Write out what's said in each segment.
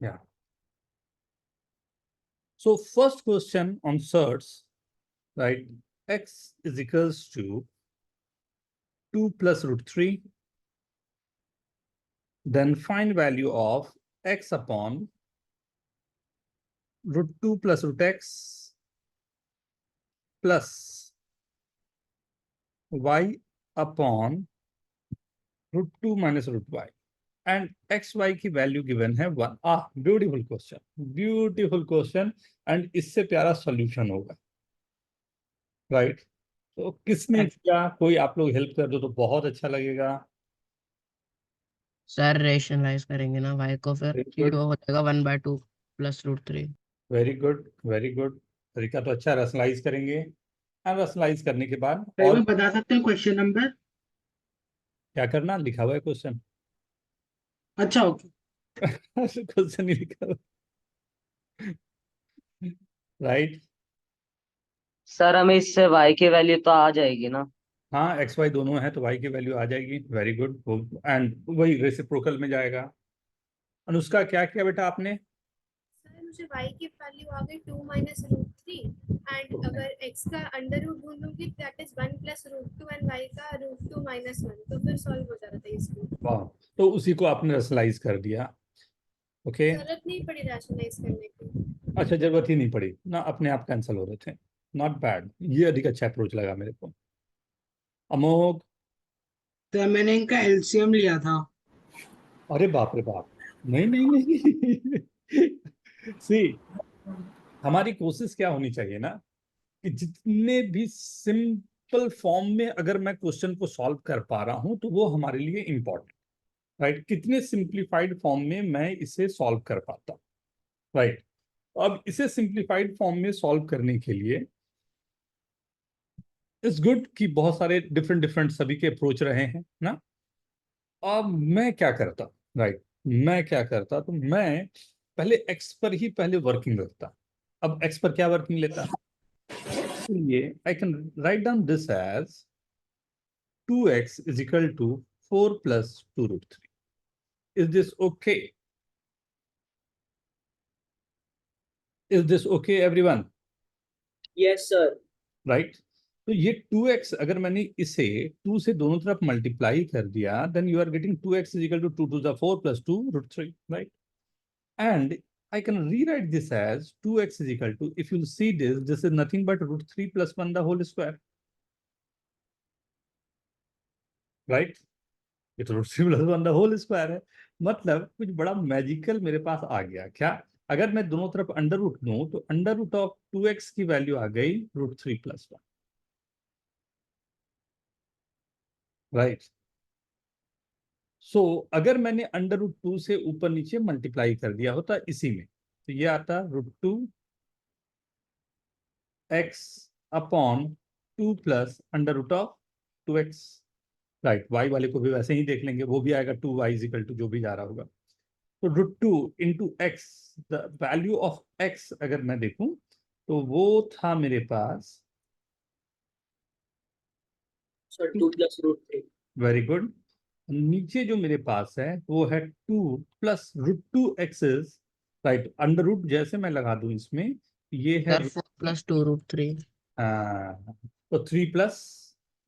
Yeah. So first question on certs, right? X is equals to 2 plus root 3. Then find value of x upon root 2 plus root x plus y upon root 2 minus root y. And xy की value given है 1. Beautiful question and इससे प्यारा solution होगा, right? तो किसने किया, कोई आप लोग हेल्प कर दो तो बहुत अच्छा लगेगा। सर रेशनलाइज करेंगे ना y को, फिर ये हो जाएगा 1/2 plus root 3। Very good very good, तरीका तो अच्छा, रसलाइज करेंगे। एंड रसलाइज करने के बाद और बता सकते हैं क्वेश्चन नंबर? क्या करना, लिखा हुआ है क्वेश्चन। अच्छा ओके। क्वेश्चन ही लिखा हुआ, राइट? सर हमें इससे y की वैल्यू तो आ जाएगी ना? हाँ, एक्स वाई दोनों है तो वाई की वैल्यू आ जाएगी। वेरी गुड, एंड वही रेसिप्रोकल में जाएगा। अनुष्का क्या किया बेटा आपने? सर मुझे y की वैल्यू आ गई 2 माइनस रूट 3 एंड अगर x का अंडर रूट ढूंढूंगी that is 1 plus root 2 and y का रूट 2 माइनस 1, तो फिर सॉल्व हो जाता था इसको। वाह, तो उसी को आपने रसलाइज कर दिया। ओके, जरूरत नहीं पड़ी रैशनलाइज करने की। अच्छा, जरूरत ही नहीं पड़ी ना, अपने आप कैंसिल हो रहे थे। नॉट बैड, ये अधिक अच्छा अप्रोच लगा मेरे को। अमोघ, तो मैंने इनका एलसीएम लिया था। अरे बाप रे बाप, नहीं नहीं नहीं। सी, हमारी कोशिश क्या होनी चाहिए ना, कि जितने भी सिंपल फॉर्म में अगर मैं क्वेश्चन को सॉल्व कर पा रहा हूं तो वो हमारे लिए इंपॉर्टेंट, राइट? कितने सिंप्लीफाइड फॉर्म में मैं इसे सॉल्व कर पाता हूं, राइट? अब इसे सिंप्लीफाइड फॉर्म में सॉल्व करने के लिए इट्स गुड कि बहुत सारे डिफरेंट डिफरेंट सभी के अप्रोच रहे हैं ना। अब मैं क्या करता, राइट? मैं क्या करता, तो मैं पहले एक्स पर ही पहले वर्किंग रखता। अब एक्स पर क्या वर्किंग लेता, इसलिए I can write down this as 2x is equal to 4 plus 2 root 3. Is this okay? Is this okay everyone? Yes sir. Right? तो ये 2x अगर मैंने इसे 2 से दोनों तरफ मल्टीप्लाई कर दिया, then you are getting 2x is equal to 2 to the 4 plus 2 root 3, right? And I can rewrite this as 2x is equal to, if you see this is nothing but root 3 plus 1 the whole square, right? ये तो root 3 plus 1 the whole square है। मतलब कुछ बड़ा magical मेरे पास आ गया क्या? अगर मैं दोनों तरफ अंडर रूट लूं तो अंडर रूट ऑफ 2x की वैल्यू आ गई रूट 3 प्लस 1, राइट? सो अगर मैंने अंडर रूट 2 से ऊपर नीचे मल्टीप्लाई कर दिया होता इसी में, तो ये आता root 2 x upon 2 plus under root of 2x, right? Y वाले को भी वैसे ही देख लेंगे, वो भी आएगा 2y इज इक्वल टू जो भी जा रहा होगा। तो root 2 into x, the value of x अगर मैं देखूं तो वो था मेरे पास sir 2 plus root 3। Very good. नीचे जो मेरे पास है वो है 2 plus root 2 x's, right? Under root जैसे मैं लगा दूं इसमें, ये है सर 4 प्लस 2 रूट 3। तो 3 प्लस,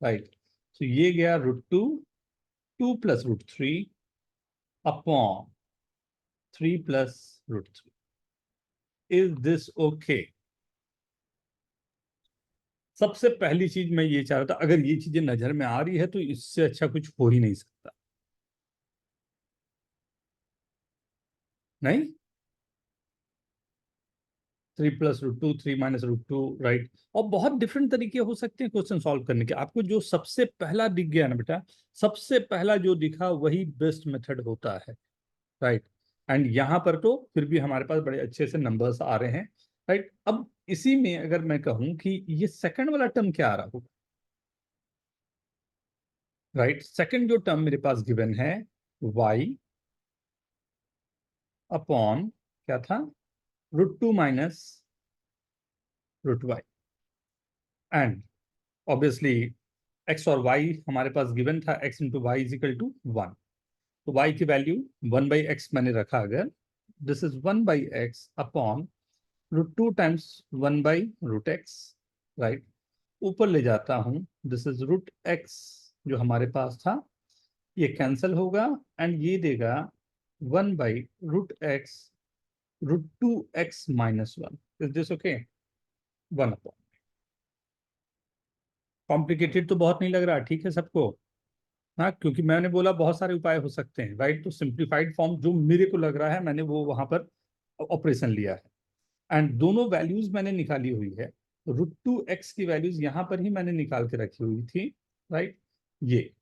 राइट? तो ये गया root 2, 2 plus root 3 upon 3 plus root 3। Is this okay? सबसे पहली चीज मैं ये चाह रहा था, अगर ये चीजें नजर में आ रही है तो इससे अच्छा कुछ हो ही नहीं सकता, नहीं? 3 plus root 2, 3 minus root 2, right? और बहुत डिफरेंट तरीके हो सकते हैं क्वेश्चन सॉल्व करने के। आपको जो सबसे पहला दिख गया ना बेटा, सबसे पहला जो दिखा वही बेस्ट मेथड होता है, राइट? एंड यहाँ पर तो फिर भी हमारे पास बड़े अच्छे से नंबर्स आ रहे हैं, राइट? अब इसी में अगर मैं कहूं कि ये सेकंड वाला टर्म क्या आ रहा होगा, राइट? सेकंड जो टर्म मेरे पास गिवन है y अपॉन क्या था, root 2 minus root y. And obviously x और y हमारे पास गिवन था, x into y is equal to 1, तो y की वैल्यू 1/x मैंने रखा अगर, दिस इज 1 by x अपॉन √2 टाइम्स 1 by √x, राइट। ऊपर ले जाता हूं, दिस इज √x जो हमारे पास था, ये कैंसिल होगा एंड ये देगा 1 by √x √2x minus 1. Is this okay? 1 upon. Complicated तो बहुत नहीं लग रहा, ठीक है सबको? हाँ, क्योंकि मैंने बोला बहुत सारे उपाय हो सकते हैं, राइट। तो सिंप्लीफाइड फॉर्म जो मेरे को लग रहा है, मैंने वो वहां पर ऑपरेशन लिया है एंड दोनों वैल्यूज मैंने निकाली हुई है। √2x की वैल्यूज यहाँ पर ही मैंने निकाल के रखी हुई थी, राइट। ये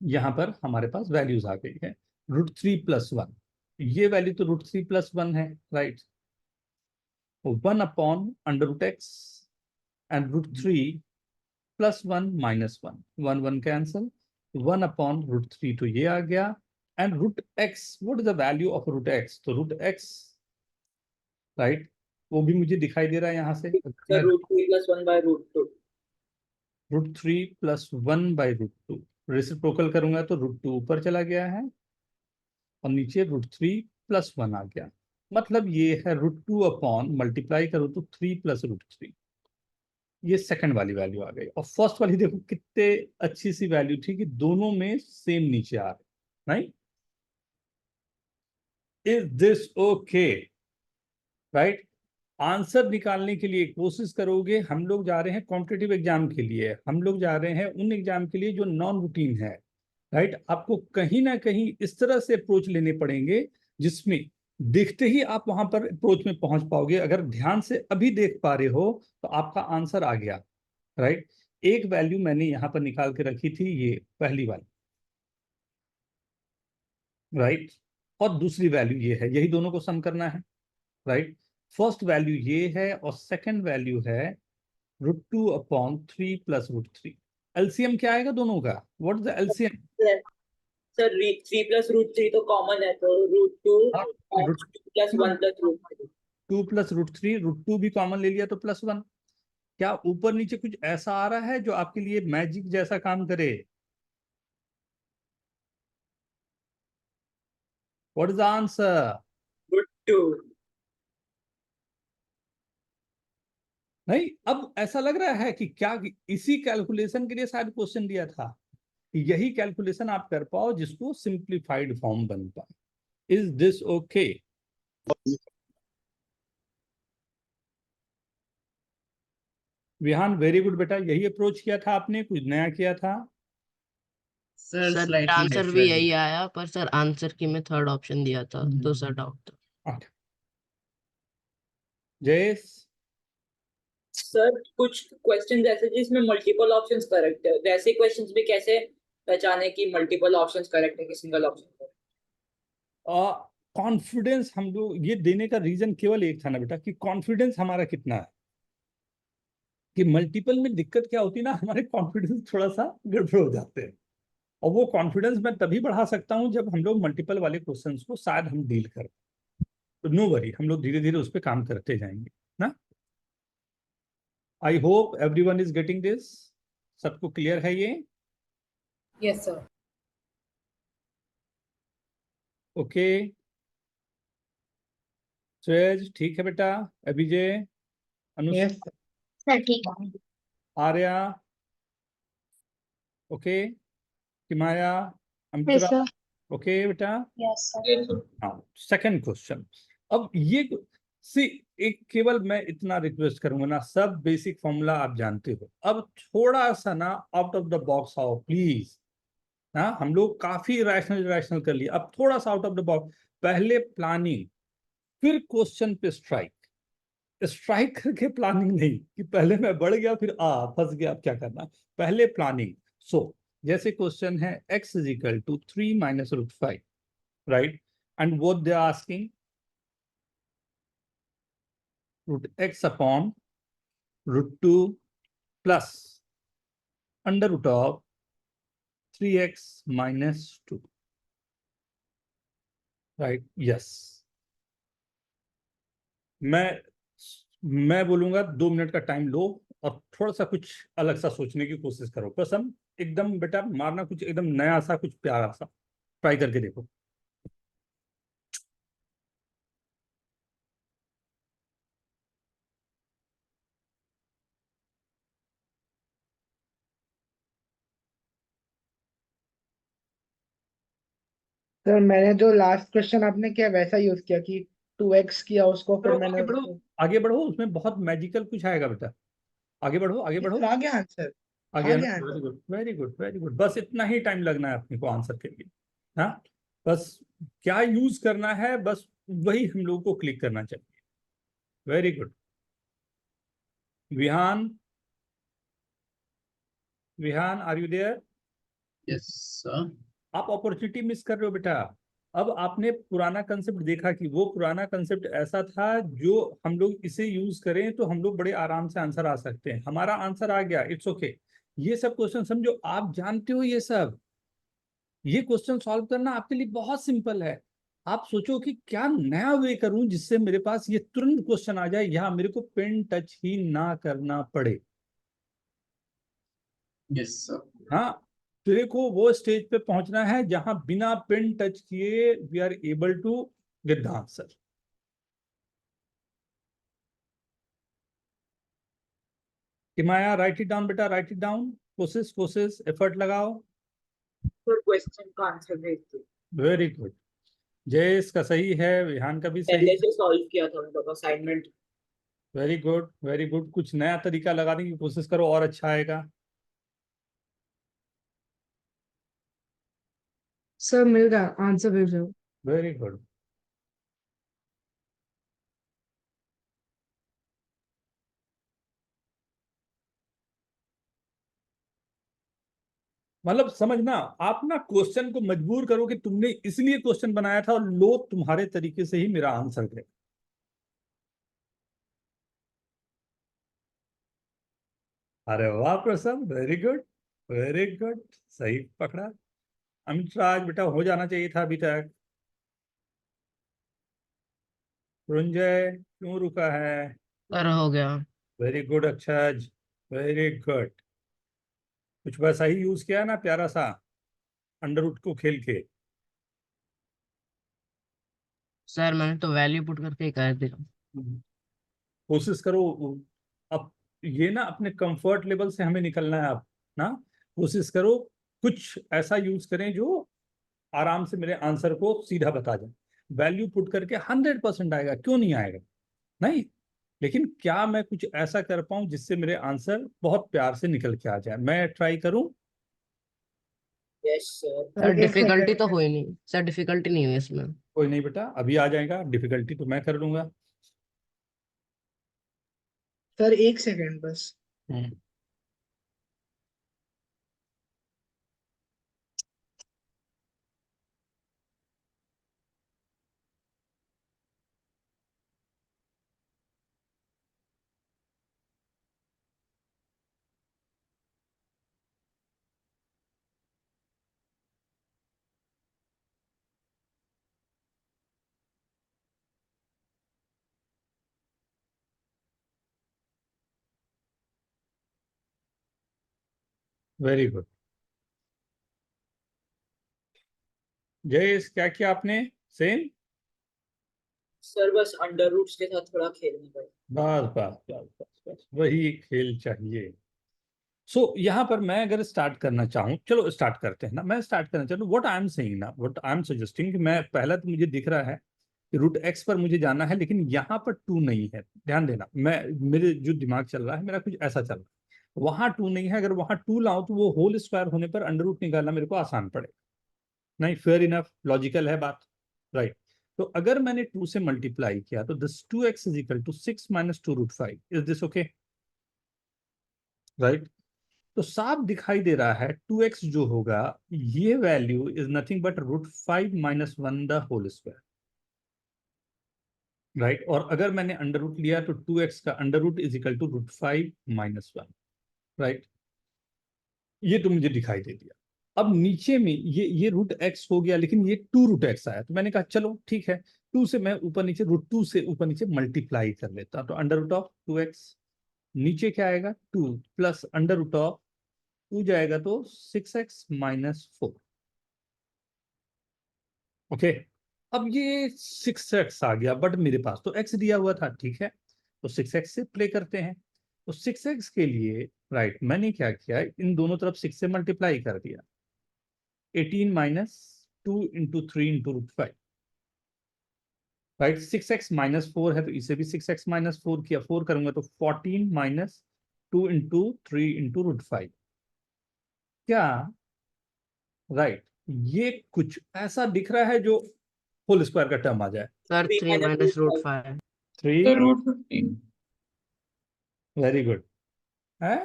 यहाँ पर हमारे पास वैल्यूज आ गई है। √3 + 1, ये वैल्यू तो √3 + 1 है, right. 1 upon √x and √3 + 1 minus 1, 1 1 cancel, 1 upon √3 तो ये आ गया and √x, what is the value of √x? तो √x, राइट, वो भी मुझे दिखाई दे रहा है यहाँ से। Sir, √3 + 1 by √2. √3 + 1 by √2, रेसिप्रोकल करूंगा तो √2 ऊपर चला गया है और नीचे √3 + 1 आ गया। मतलब ये है √2 अपॉन, मल्टीप्लाई करो तो 3 + √3, ये सेकंड वाली वैल्यू आ गई। और फर्स्ट वाली देखो कितने अच्छी सी वैल्यू थी कि दोनों में सेम नीचे आ रहे, right. Is this okay, right. Answer निकालने के लिए कोशिश करोगे, हम लोग जा रहे हैं कॉम्पिटिटिव एग्जाम के लिए, हम लोग जा रहे हैं उन एग्जाम के लिए जो नॉन रूटीन है, राइट। आपको कहीं ना कहीं इस तरह से अप्रोच लेने पड़ेंगे जिसमें देखते ही आप वहां पर अप्रोच में पहुंच पाओगे। अगर ध्यान से अभी देख पा रहे हो तो आपका आंसर आ गया, राइट। एक वैल्यू मैंने यहां पर निकाल के रखी थी, ये पहली वाली, राइट। और दूसरी वैल्यू ये है, यही दोनों को सम करना है, राइट। फर्स्ट वैल्यू ये है और सेकंड वैल्यू है √2 अपॉन 3 + √3। एलसीएम क्या आएगा दोनों का? What is the LCM? Sir, 3 + √3 तो कॉमन है, तो √2 √2 + 1 + √3. + √3, √2 भी कॉमन ले लिया तो +1। क्या ऊपर नीचे कुछ ऐसा आ रहा है जो आपके लिए मैजिक जैसा काम करे? What is the answer? √2. नहीं, अब ऐसा लग रहा है कि क्या इसी कैलकुलेशन के लिए शायद क्वेश्चन दिया था कि यही कैलकुलेशन आप कर पाओ जिसको सिंप्लीफाइड फॉर्म बन पाए। Is this okay? Vihan, very good बेटा, यही अप्रोच किया था आपने, कुछ नया किया था? सर आंसर भी यही आया, पर सर आंसर की में थर्ड ऑप्शन दिया था तो सर डाउट था। जयेश, सर, कुछ क्वेश्चन ऐसे जिसमें मल्टीपल ऑप्शंस करेक्ट है, वैसे क्वेश्चंस भी कैसे पहचाने कि मल्टीपल ऑप्शंस करेक्ट है कि सिंगल ऑप्शन करेक्ट? कॉन्फिडेंस हम लोग ये देने का रीजन केवल एक था ना बेटा, कि कॉन्फिडेंस हमारा कितना है। कि मल्टीपल में दिक्कत क्या होती है ना, हमारे कॉन्फिडेंस थोड़ा सा गड़बड़ हो जाते हैं। और वो कॉन्फिडेंस मैं तभी बढ़ा सकता हूं जब हम लोग मल्टीपल वाले क्वेश्चंस को शायद हम डील करें। तो नो वरी, हम लोग धीरे धीरे उस पर काम करते जाएंगे ना। I hope everyone is getting this. सबको क्लियर है ये? Yes sir. ओके, श्रेयज ठीक है बेटा, अभिजय, अनुष्का, सर ठीक है. Arya, okay, Kimaya, Yes, अमित्रा, sir. Okay बेटा। Yes, sir. हाँ, सेकंड क्वेश्चन। अब ये सी, एक केवल मैं इतना रिक्वेस्ट करूंगा ना, सब बेसिक फॉर्मूला आप जानते हो, अब थोड़ा सा ना आउट ऑफ द बॉक्स आओ प्लीज। हाँ, हम लोग काफी रैशनल कर लिया, अब थोड़ा सा आउट ऑफ द बॉक्स। पहले प्लानिंग, फिर क्वेश्चन पे स्ट्राइक। स्ट्राइक करके प्लानिंग नहीं कि पहले मैं बढ़ गया फिर फंस गया, अब क्या करना। पहले प्लानिंग। सो जैसे क्वेश्चन है x = 3 - √5, right. And what they are asking, √x अपॉन √2 प्लस √3x - 2, राइट। यस, मैं बोलूंगा 2 मिनट का टाइम लो और थोड़ा सा कुछ अलग सा सोचने की कोशिश करो। कसम एकदम बेटा मारना, कुछ एकदम नया सा, कुछ प्यारा सा ट्राई करके देखो। सर मैंने जो लास्ट क्वेश्चन आपने किया वैसा यूज किया कि 2x किया उसको, फिर चलो मैंने आगे बढ़ो, आगे बढ़ो, उसमें बहुत मैजिकल कुछ आएगा बेटा, आगे बढ़ो, आगे बढ़ो, आ गया आंसर, आगे आ ना। गया very answer. Good, very good, very good, बस इतना ही टाइम लगना है अपने को आंसर के लिए। हाँ, बस क्या यूज करना है, बस वही हम लोगों को क्लिक करना चाहिए। Very good. Vihan, Vihan, are you there? Yes, sir. आप अपॉर्चुनिटी मिस कर रहे हो बेटा। अब आपने पुराना कंसेप्ट देखा कि वो पुराना कंसेप्ट ऐसा था, जो हम लोग इसे यूज करें तो हम लोग बड़े आराम से आंसर आ सकते हैं। हमारा आंसर आ गया, इट्स ओके। ये सब क्वेश्चन समझो, आप जानते हो ये सब, ये क्वेश्चन सॉल्व करना आपके लिए बहुत सिंपल है। आप सोचो कि क्या नया वे करूं जिससे मेरे पास ये तुरंत क्वेश्चन आ जाए, या मेरे को पेन टच ही ना करना पड़े। Yes, sir. हाँ, तेरे को वो स्टेज पे पहुंचना है जहां बिना पेन टच किए we are able to get the answer. Kimaya, write it down बेटा, राइट इट डाउन। कोशिश, कोशिश, एफर्ट लगाओ। सर क्वेश्चन का आंसर भेज दो। Very good. जयेश का सही है, विहान का भी सही पहले है। से सॉल्व किया था मतलब assignment. Very good, very good. कुछ नया तरीका लगाने की कोशिश करो और अच्छा आएगा। सर मिल गया आंसर, भेज दो। Very good. मतलब समझना, आप ना क्वेश्चन को मजबूर करो कि तुमने इसलिए क्वेश्चन बनाया था, और लो तुम्हारे तरीके से ही मेरा आंसर दे। अरे वाह प्रसन्न, वेरी गुड, वेरी गुड, सही पकड़ा। अमित राज बेटा, हो जाना चाहिए था अभी तक। रुंजय क्यों रुका है? सर हो गया। Very good Akshaj, very good. कुछ वैसा ही यूज किया ना, प्यारा सा अंडर रूट को खेल के। सर मैंने तो वैल्यू पुट करके ही कर दिया। कोशिश करो। अब ये ना अपने कंफर्ट लेवल से हमें निकलना है अब ना। कोशिश करो कुछ ऐसा यूज करें जो आराम से मेरे आंसर को सीधा बता जाए। वैल्यू पुट करके 100% आएगा, क्यों नहीं आएगा? नहीं, लेकिन क्या मैं कुछ ऐसा कर पाऊं जिससे मेरे आंसर बहुत प्यार से निकल के आ जाए? मैं ट्राई करूं। Yes sir. सर एक डिफिकल्टी सेकंड तो हुई नहीं, सर डिफिकल्टी नहीं हुई इसमें। कोई नहीं बेटा, अभी आ जाएगा। डिफिकल्टी तो मैं कर लूंगा। सर, एक सेकंड बस। Very good. जयेश, क्या किया आपने? सेम। सर बस अंडर रूट्स के साथ थोड़ा खेलने का। बस बस बस बस बस, वही खेल चाहिए। यहाँ पर मैं अगर स्टार्ट करना चाहूँ, चलो स्टार्ट करते हैं ना। मैं स्टार्ट करना चाहूँ, व्हाट आई एम सेइंग ना, व्हाट आई एम सजेस्टिंग कि मैं पहला तो मुझे दिख रहा है कि रूट एक्स पर मुझे जाना है, लेकिन यहाँ पर 2 नहीं है। ध्यान देना, मैं मेरे जो दिमाग चल रहा है मेरा कुछ ऐसा चल रहा है। वहां 2 नहीं है, अगर वहां 2 लाऊं तो वो होल स्क्वायर होने पर अंडर रूट निकालना मेरे को आसान पड़ेगा। नहीं, फेयर इनफ, लॉजिकल है बात, राइट। तो अगर मैंने 2 से मल्टीप्लाई किया तो this 2x is equal to 6 minus 2 root 5। Is this okay? Right. तो साफ दिखाई दे रहा है 2x जो होगा, ये value is nothing but root 5 minus 1 the whole square. Right. और अगर मैंने अंडर रूट लिया तो 2x का under root is equal to root 5 minus 1। Right. ये तो मुझे दिखाई दे दिया। अब नीचे में ये रूट एक्स हो गया, लेकिन ये 2 रूट एक्स आया, तो मैंने कहा चलो ठीक है, 2 से मैं ऊपर नीचे रूट 2 से ऊपर नीचे मल्टीप्लाई कर लेता हूं। तो अंडर रूट ऑफ 2x, नीचे क्या आएगा 2 प्लस अंडर रूट ऑफ 2 जाएगा तो 6x माइनस 4। ओके। अब ये 6x आ गया, बट मेरे पास तो x दिया हुआ था, ठीक है, तो 6x से प्ले करते हैं। तो 6x के लिए राइट मैंने क्या किया, इन दोनों तरफ 6 से मल्टीप्लाई कर दिया। 18 minus 2 into 3 into root 5, right. 6x minus 4 है तो इसे भी 6x minus 4 किया, 4 करूंगा तो 14 minus 2 into 3 into root 5, क्या राइट ये कुछ ऐसा दिख रहा है जो होल स्क्वायर का टर्म आ जाए। Sir, 3 3 minus minus root root 5. 3, root 15. Very good है।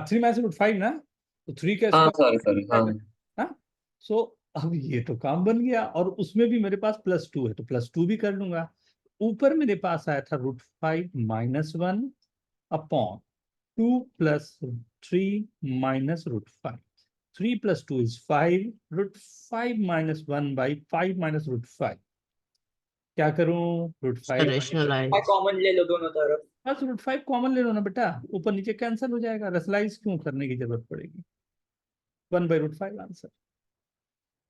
3 माइनस रूट 5 ना, तो 3 का हाँ स्क्वायर सॉरी हाँ हाँ। सो अब ये तो काम बन गया, और उसमें भी मेरे पास +2 है तो +2 भी कर लूंगा। ऊपर मेरे पास आया था √5 - 1 अपॉन 2 + 3 - √5। 3 + 2 is 5, √5 - 1 by 5 - √5। क्या करूं? Sir, √5 rationalize. कॉमन ले लो दोनों तरफ। बस √5 कॉमन ले लो ना बेटा, ऊपर नीचे कैंसिल हो जाएगा, रेशनलाइज क्यों करने की जरूरत पड़ेगी। 1/√5 आंसर।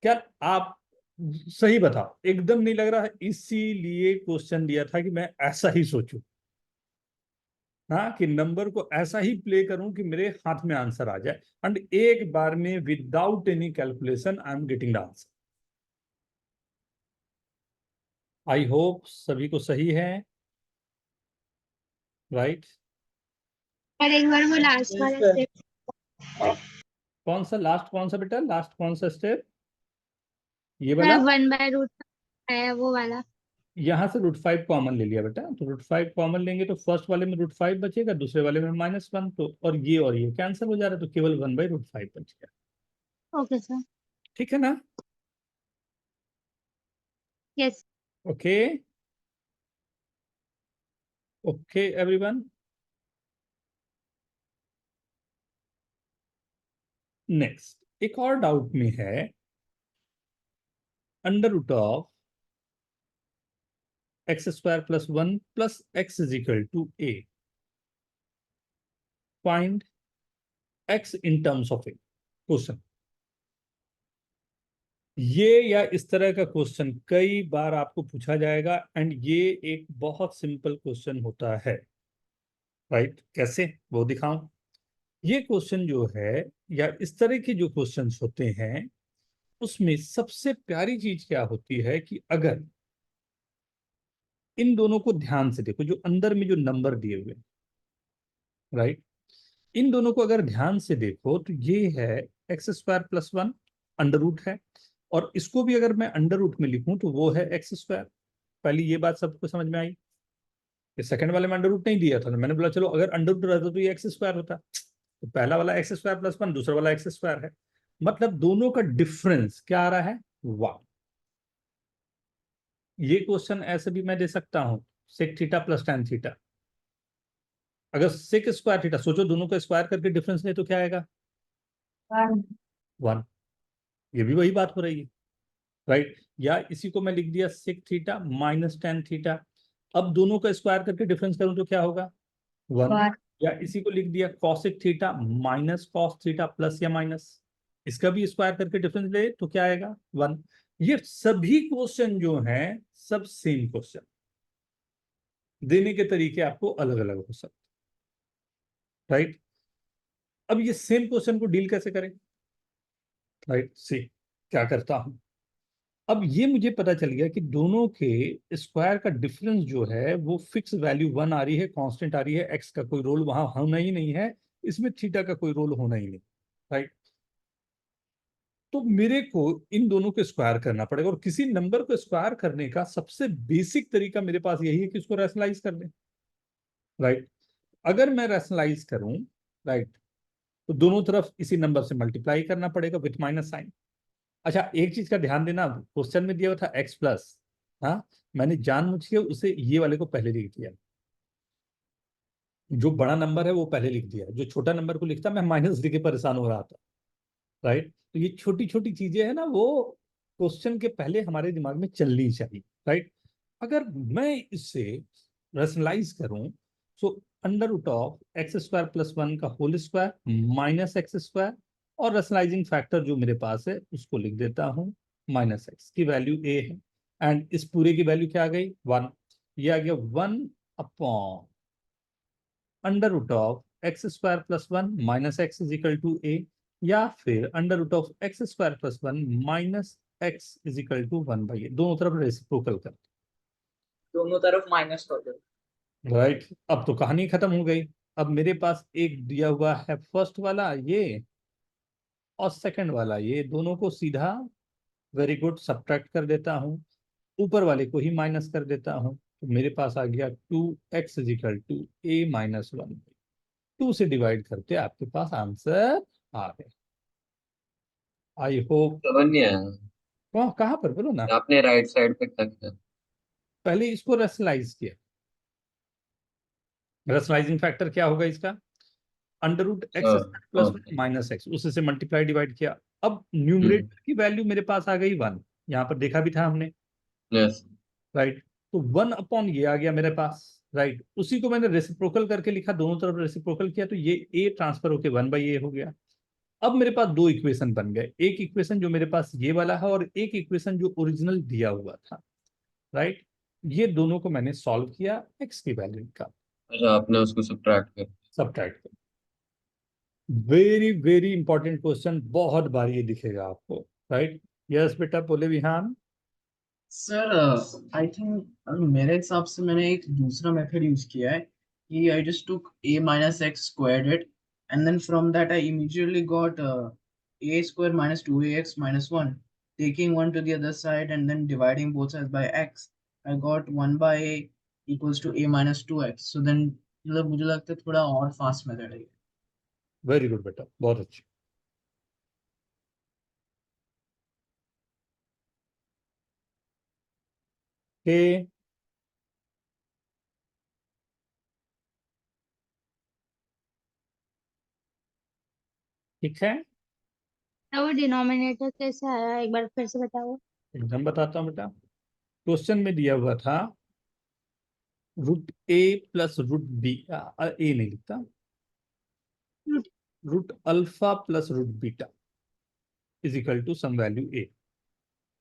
क्या आप सही बताओ, एकदम नहीं लग रहा है? इसीलिए क्वेश्चन दिया था कि मैं ऐसा ही सोचूं, हाँ, कि नंबर को ऐसा ही प्ले करूं कि मेरे हाथ में आंसर आ जाए, एंड एक बार में without any calculation I am getting the answer. I hope सभी को सही है, राइट? और एक बार वो लास्ट वाला स्टेप कौन सा लास्ट, कौन सा बेटा लास्ट, कौन सा स्टेप? ये वाला 1/√5 है वो वाला। यहां से √5 कॉमन ले लिया बेटा, तो √5 कॉमन लेंगे तो फर्स्ट वाले में √5 बचेगा, दूसरे वाले में -1, तो और ये कैंसिल हो जा रहा है, तो केवल 1/√5 बच गया। Okay sir. ठीक है ना? Yes. Okay okay everyone. Next एक और डाउट में है, √of x² + 1 + x = a, find x in terms of a। Question ये या इस तरह का क्वेश्चन कई बार आपको पूछा जाएगा, एंड ये एक बहुत सिंपल क्वेश्चन होता है, राइट? कैसे वो दिखाऊं? ये क्वेश्चन जो है या इस तरह के जो क्वेश्चंस होते हैं, उसमें सबसे प्यारी चीज क्या होती है कि अगर इन दोनों को ध्यान से देखो, जो अंदर में जो नंबर दिए हुए, राइट, इन दोनों को अगर ध्यान से देखो तो ये है x² + 1 अंडर है, और इसको भी अगर मैं अंडर में लिखूं तो वो है x²। पहली ये बात सबको समझ में आई? ये सेकंड वाले में अंडर नहीं दिया था, तो मैंने बोला चलो अगर अंडर रहता तो ये x² होता, तो पहला वाला x² + 1, दूसरा वाला x² है, मतलब दोनों का डिफरेंस क्या आ रहा है? 1। ये क्वेश्चन ऐसे भी मैं दे सकता हूं, sec थीटा + tan थीटा। अगर sec² थीटा, सोचो दोनों का स्क्वायर करके डिफरेंस ले तो क्या आएगा? 1। ये भी वही बात हो रही है, राइट? या इसी को मैं लिख दिया sec थीटा - tan थीटा। अब दोनों का स्क्वायर करके डिफरेंस करूं तो क्या होगा? 1। या इसी को लिख दिया cosec theta - cos theta, plus या माइनस, इसका भी स्क्वायर करके डिफरेंस ले तो क्या आएगा? 1। ये सभी क्वेश्चन जो हैं सब सेम क्वेश्चन, देने के तरीके आपको अलग अलग हो सकते, राइट? अब ये सेम क्वेश्चन को डील कैसे करें, राइट? सी क्या करता हूं, अब ये मुझे पता चल गया कि दोनों के स्क्वायर का डिफरेंस जो है वो फिक्स वैल्यू 1 आ रही है, कांस्टेंट आ रही है, एक्स का कोई रोल वहां होना ही नहीं है, इसमें थीटा का कोई रोल होना ही नहीं, राइट? तो मेरे को इन दोनों को स्क्वायर करना पड़ेगा, और किसी नंबर को स्क्वायर करने का सबसे बेसिक तरीका मेरे पास यही है कि उसको रैशनलाइज कर दें, राइट? अगर मैं रैशनलाइज करूं, राइट, तो दोनों तरफ इसी नंबर से मल्टीप्लाई करना पड़ेगा विथ माइनस साइन। अच्छा, एक चीज का ध्यान देना, क्वेश्चन में दिया हुआ था x+, हाँ, मैंने जानबूझ के उसे ये वाले को पहले लिख दिया, जो बड़ा नंबर है वो पहले लिख दिया, जो छोटा नंबर को लिखता मैं माइनस लिख के परेशान हो रहा था, राइट? तो ये छोटी छोटी चीजें है ना, वो क्वेश्चन के पहले हमारे दिमाग में चलनी चाहिए, राइट? अगर मैं इससे रैशनलाइज करूं, सो √of x² + 1 का होल स्क्वायर - x², और रैशनलाइजिंग फैक्टर जो मेरे पास है उसको लिख देता हूं -x की वैल्यू a है, एंड इस पूरे की वैल्यू क्या आ गई? 1। ये आ गया 1 upon √of x² + 1 - x = a, या फिर √of x² + 1 - x is equal to 1/a, दोनों तरफ रेसिप्रोकल कर, दोनों तरफ माइनस कर दो। राइट। अब तो कहानी खत्म हो गई। अब मेरे पास एक दिया हुआ है फर्स्ट वाला ये और सेकंड वाला ये, दोनों को सीधा वेरी गुड सब्ट्रैक्ट कर देता हूँ, ऊपर वाले को ही माइनस कर देता हूँ, तो मेरे पास आ गया 2x is equal to a minus 1। 2 से डिवाइड करते आपके पास आंसर आ गया। I hope. समझ नहीं आया, कहाँ पर बोलो ना, आपने राइट साइड पे क्या किया? पहले इसको रेशनलाइज किया। रेशनलाइजिंग फैक्टर क्या होगा इसका, under root x plus okay, minus x, उसी से मल्टीप्लाई डिवाइड किया। अब हम्म, न्यूमरेटर की वैल्यू मेरे पास आ गई 1, यहाँ पर देखा भी था हमने, यस, राइट। तो 1 अपॉन ये आ गया मेरे पास, राइट। उसी को मैंने रेसिप्रोकल करके लिखा, दोनों तरफ रेसिप्रोकल किया, तो ये a ट्रांसफर होके 1/a हो गया। अब मेरे पास दो इक्वेशन बन गए, एक इक्वेशन जो मेरे पास ये वाला है और एक इक्वेशन जो ओरिजिनल दिया हुआ था, राइट। ये दोनों को मैंने सॉल्व किया एक्स की वैल्यू का, अच्छा आपने उसको सब्ट्रैक्ट कर, सब्ट्रैक्ट कर। वेरी वेरी इंपॉर्टेंट क्वेश्चन, बहुत बार ये दिखेगा आपको, राइट। यस बेटा बोले विहान। सर आई थिंक मेरे हिसाब से मैंने एक दूसरा मेथड यूज किया है कि I just took a minus x squared it and then from that I immediately got a square minus 2ax minus 1, taking one to the other side and then dividing both sides by x, I got 1 by a equals to a minus 2x. So then मतलब मुझे लगता है थोड़ा और fast method है ये। Very good बेटा, बहुत अच्छी। के ठीक है, तो वो डिनोमिनेटर कैसे आया, एक बार फिर से बताओ। एकदम बताता हूँ बेटा। क्वेश्चन में दिया हुआ था root A plus root B, A नहीं लिखता, Root- root alpha plus root beta is equal to some value A.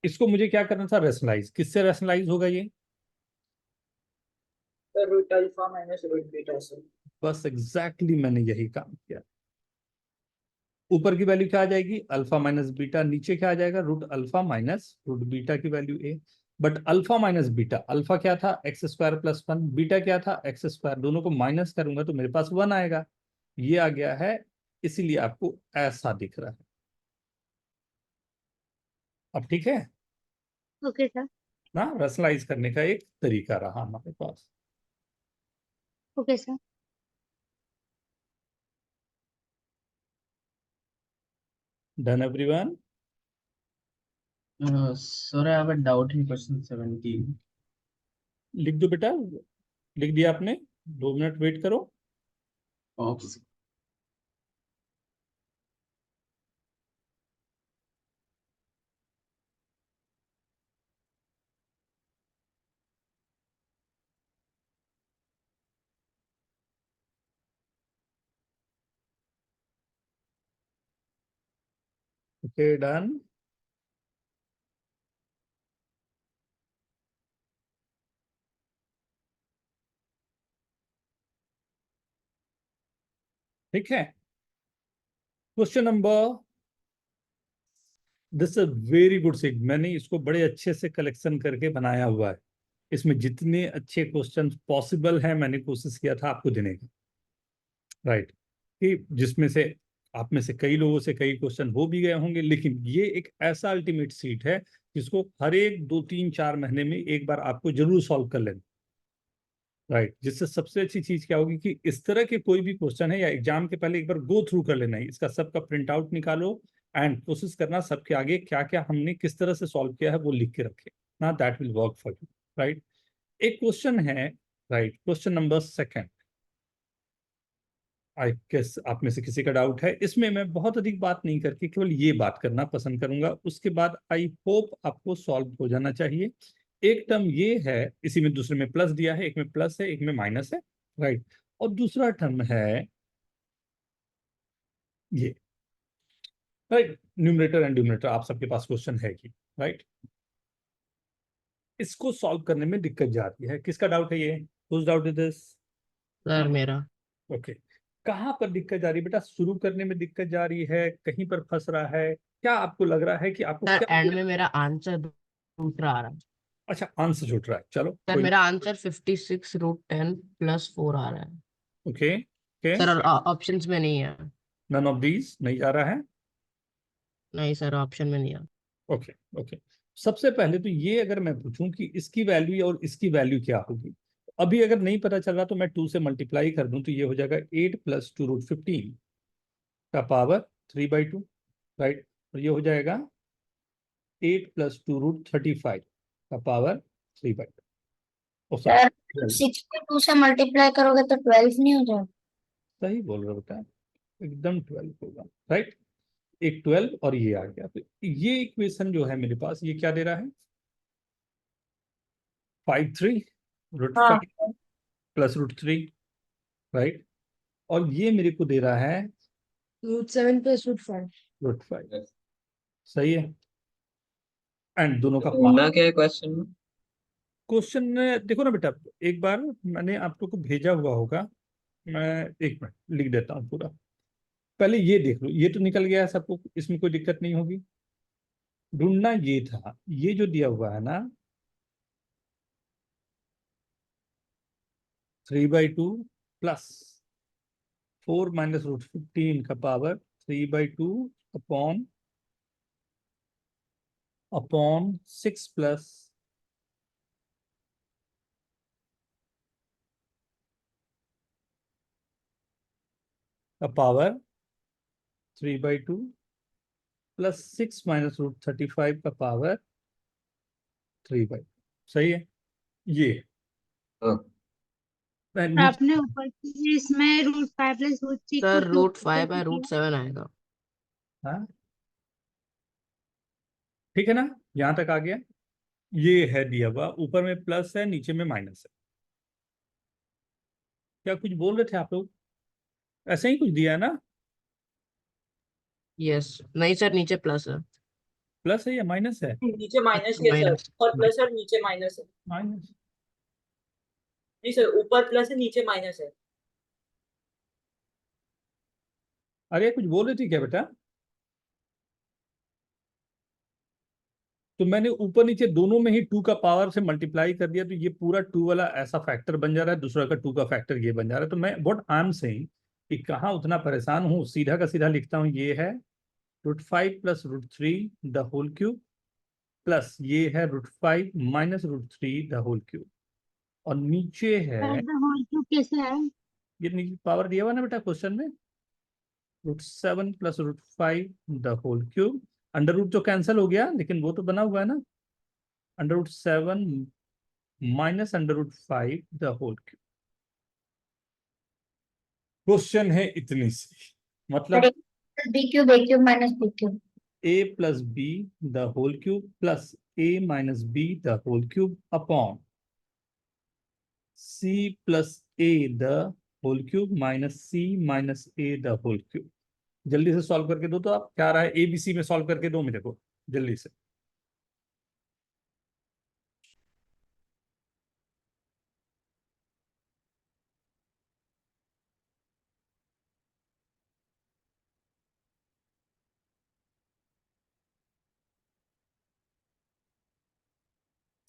इसको मुझे क्या करना था, रेशनलाइज। किससे रेशनलाइज होगा ये, तो root alpha minus root beta से। बस एग्जैक्टली मैंने यही काम किया। ऊपर की वैल्यू क्या आ जाएगी, अल्फा माइनस बीटा, नीचे क्या आ जाएगा, root alpha minus root beta की value A. But alpha minus beta, alpha क्या था एक्स स्क्वायर प्लस 1, बीटा क्या था एक्स स्क्वायर, दोनों को माइनस करूंगा तो मेरे पास 1 आएगा, ये आ गया है, इसीलिए आपको ऐसा दिख रहा है। अब ठीक है ओके सर। ना, रैशनलाइज करने का एक तरीका रहा हमारे पास। Okay sir. Done everyone. Sir, I have a doubt in question 17. लिख दो बेटा, लिख दिया आपने, 2 मिनट वेट करो। Okay. Okay done. ठीक है, question number, this is very good seat, मैंने इसको बड़े अच्छे से कलेक्शन करके बनाया हुआ है। इसमें जितने अच्छे क्वेश्चन पॉसिबल है मैंने कोशिश किया था आपको देने का, राइट। कि जिसमें से आप में से कई लोगों से कई क्वेश्चन हो भी गए होंगे, लेकिन ये एक ऐसा अल्टीमेट सीट है जिसको हर एक 2 3 4 महीने में एक बार आपको जरूर सॉल्व कर लेना, राइट। जिससे सबसे अच्छी चीज क्या होगी कि इस तरह के कोई भी क्वेश्चन है या एग्जाम के पहले एक बार गो थ्रू कर लेना है, इसका सबका प्रिंट आउट निकालो एंड कोशिश करना सबके आगे क्या क्या हमने किस तरह से सॉल्व किया है वो लिख के रखे ना, that will work for you, right. एक क्वेश्चन है, right, question number 2 I guess आप में से किसी का डाउट है इसमें, मैं बहुत अधिक बात नहीं करके केवल ये बात करना पसंद करूंगा, उसके बाद आई होप आपको सॉल्व हो जाना चाहिए। एक टर्म ये है, इसी में दूसरे में प्लस दिया है, एक में प्लस है एक में माइनस है, राइट। और दूसरा टर्म है ये, राइट, न्यूमरेटर एंड डिनोमिनेटर आप सबके पास क्वेश्चन है कि, राइट। इसको सॉल्व करने में दिक्कत जाती है, किसका डाउट है ये, whose doubt is this, sir मेरा। ओके। कहाँ पर दिक्कत जा रही है बेटा, शुरू करने में दिक्कत जा रही है, कहीं पर फंस रहा है, क्या आपको लग रहा है कि आपको सर क्या? एंड में मेरा आंसर दूसरा आ रहा है अच्छा, आंसर छूट रहा है, चलो सर, कोई मेरा आंसर 56√10 + 4 आ रहा है ओके ओके, सर। ऑप्शंस में नहीं है। नन ऑफ दीज नहीं जा रहा है। नहीं सर, ऑप्शन में नहीं है। ओके ओके, सबसे पहले तो ये अगर मैं पूछूं कि इसकी वैल्यू और इसकी वैल्यू क्या होगी, अभी अगर नहीं पता चल रहा तो मैं 2 से मल्टीप्लाई कर दूं तो ये हो जाएगा 8 + 2√15 का पावर 3/2, राइट। और ये हो जाएगा 8 + 2√35 का पावर 3/2। ओ सर सॉरी, 6 को 2 से मल्टीप्लाई करोगे तो 12 नहीं हो जाएगा? सही बोल रहे हो बेटा, एकदम 12 होगा, राइट। एक 12 और ये आ गया, तो ये इक्वेशन जो है मेरे पास ये क्या दे रहा है, 53√5 हाँ + √3, राइट। और ये मेरे को दे रहा है √7 + √5. √5, सही है। एंड दोनों का ढूंढना क्या है क्वेश्चन में? क्वेश्चन देखो ना बेटा, एक बार मैंने आप लोग को भेजा हुआ होगा, मैं एक मिनट लिख देता हूँ पूरा। पहले ये देख लो, ये तो निकल गया है सबको, इसमें कोई दिक्कत नहीं होगी। ढूंढना ये था, ये जो दिया हुआ है ना 3/2 + 4 - √15 का पावर 3/2 अपॉन 6 प्लस का पावर 3/2 + 6 - √35 का पावर 3/2, सही है ये। हाँ। मैं तो नीचे, आपने ऊपर की इसमें √5 + √3 को सर 2 √5 है, √7 आएगा। हाँ ठीक है ना, यहां तक आ गया। ये है दिया हुआ, ऊपर में प्लस है, नीचे में माइनस है। क्या कुछ बोल रहे थे आप लोग? ऐसे ही कुछ दिया है ना, यस, नहीं सर, नीचे प्लस है। प्लस है या माइनस है? नीचे माइनस है सर, माइनस। और प्लस और नीचे माइनस है। माइनस, नहीं सर, ऊपर प्लस है नीचे माइनस है। अरे कुछ बोल रही थी क्या बेटा? तो मैंने ऊपर नीचे दोनों में ही 2 का पावर से मल्टीप्लाई कर दिया, तो ये पूरा 2 वाला ऐसा फैक्टर बन जा रहा है, दूसरा का 2 का फैक्टर ये बन जा रहा है। तो मैं व्हाट आई एम सेइंग कि कहाँ उतना परेशान हूँ, सीधा का सीधा लिखता हूँ, ये है √5 + √3 द होल क्यूब, प्लस ये है √5 - √3 द होल क्यूब, और नीचे है, सर होल क्यूब कैसे है? ये नीचे पावर दिया हुआ ना बेटा क्वेश्चन में, √7 + √5 the whole cube. Under root तो कैंसिल हो गया, लेकिन वो तो बना हुआ है ना, √7 - √5 द होल क्यूब। क्वेश्चन है इतनी सी, मतलब b cube, a cube minus b cube. a + b the whole cube plus a - b the whole cube upon c + a the whole cube minus c - a the whole cube. जल्दी से solve करके दो, तो आप क्या आ रहा है, ABC में सॉल्व करके दो मेरे को जल्दी से।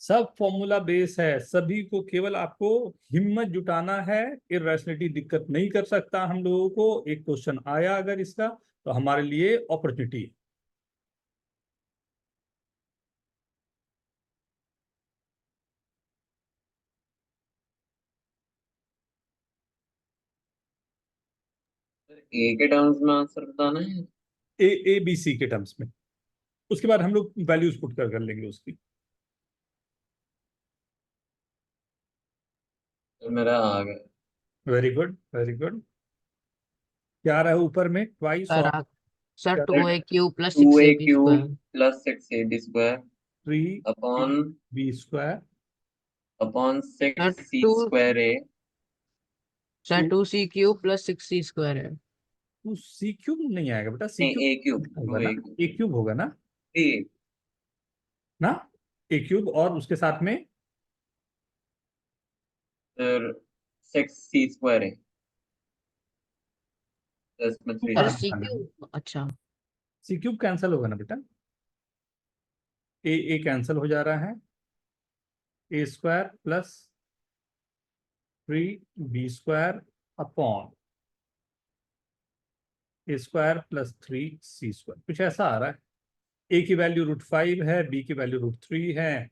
सब फॉर्मूला बेस है, सभी को केवल आपको हिम्मत जुटाना है। इरेशनलिटी दिक्कत नहीं कर सकता हम लोगों को। एक क्वेश्चन आया अगर इसका, तो हमारे लिए अपॉर्चुनिटी है। ए के टर्म्स में आंसर बताना है। ABC के टर्म्स में, उसके बाद हम लोग वैल्यूज पुट कर लेंगे उसकी। तो मेरा आ गया। Very good very good. क्या आ रहा है ऊपर में, twice sir of sir 2a³ + 2a6ab cube square. Plus 6ab² 3b² upon upon sir 6c² a। Sir 2c³ + 6c square है। टू सी क्यूब नहीं आएगा बेटा, सी नहीं ए क्यूब, क्यूब होगा 2a ना, क्यूब ए क्यूब होगा ना, ए ना ए क्यूब, और उसके साथ में फिर 6c² a। इसमें 3 सर कहाँ c। निकालेंगे? c³ अच्छा। सी क्यूब कैंसिल होगा ना बेटा, ए कैंसिल हो जा रहा है, A square plus 3b square upon A square plus 3c square, कुछ ऐसा आ रहा है। ए की वैल्यू √5 है, बी की वैल्यू √3 है,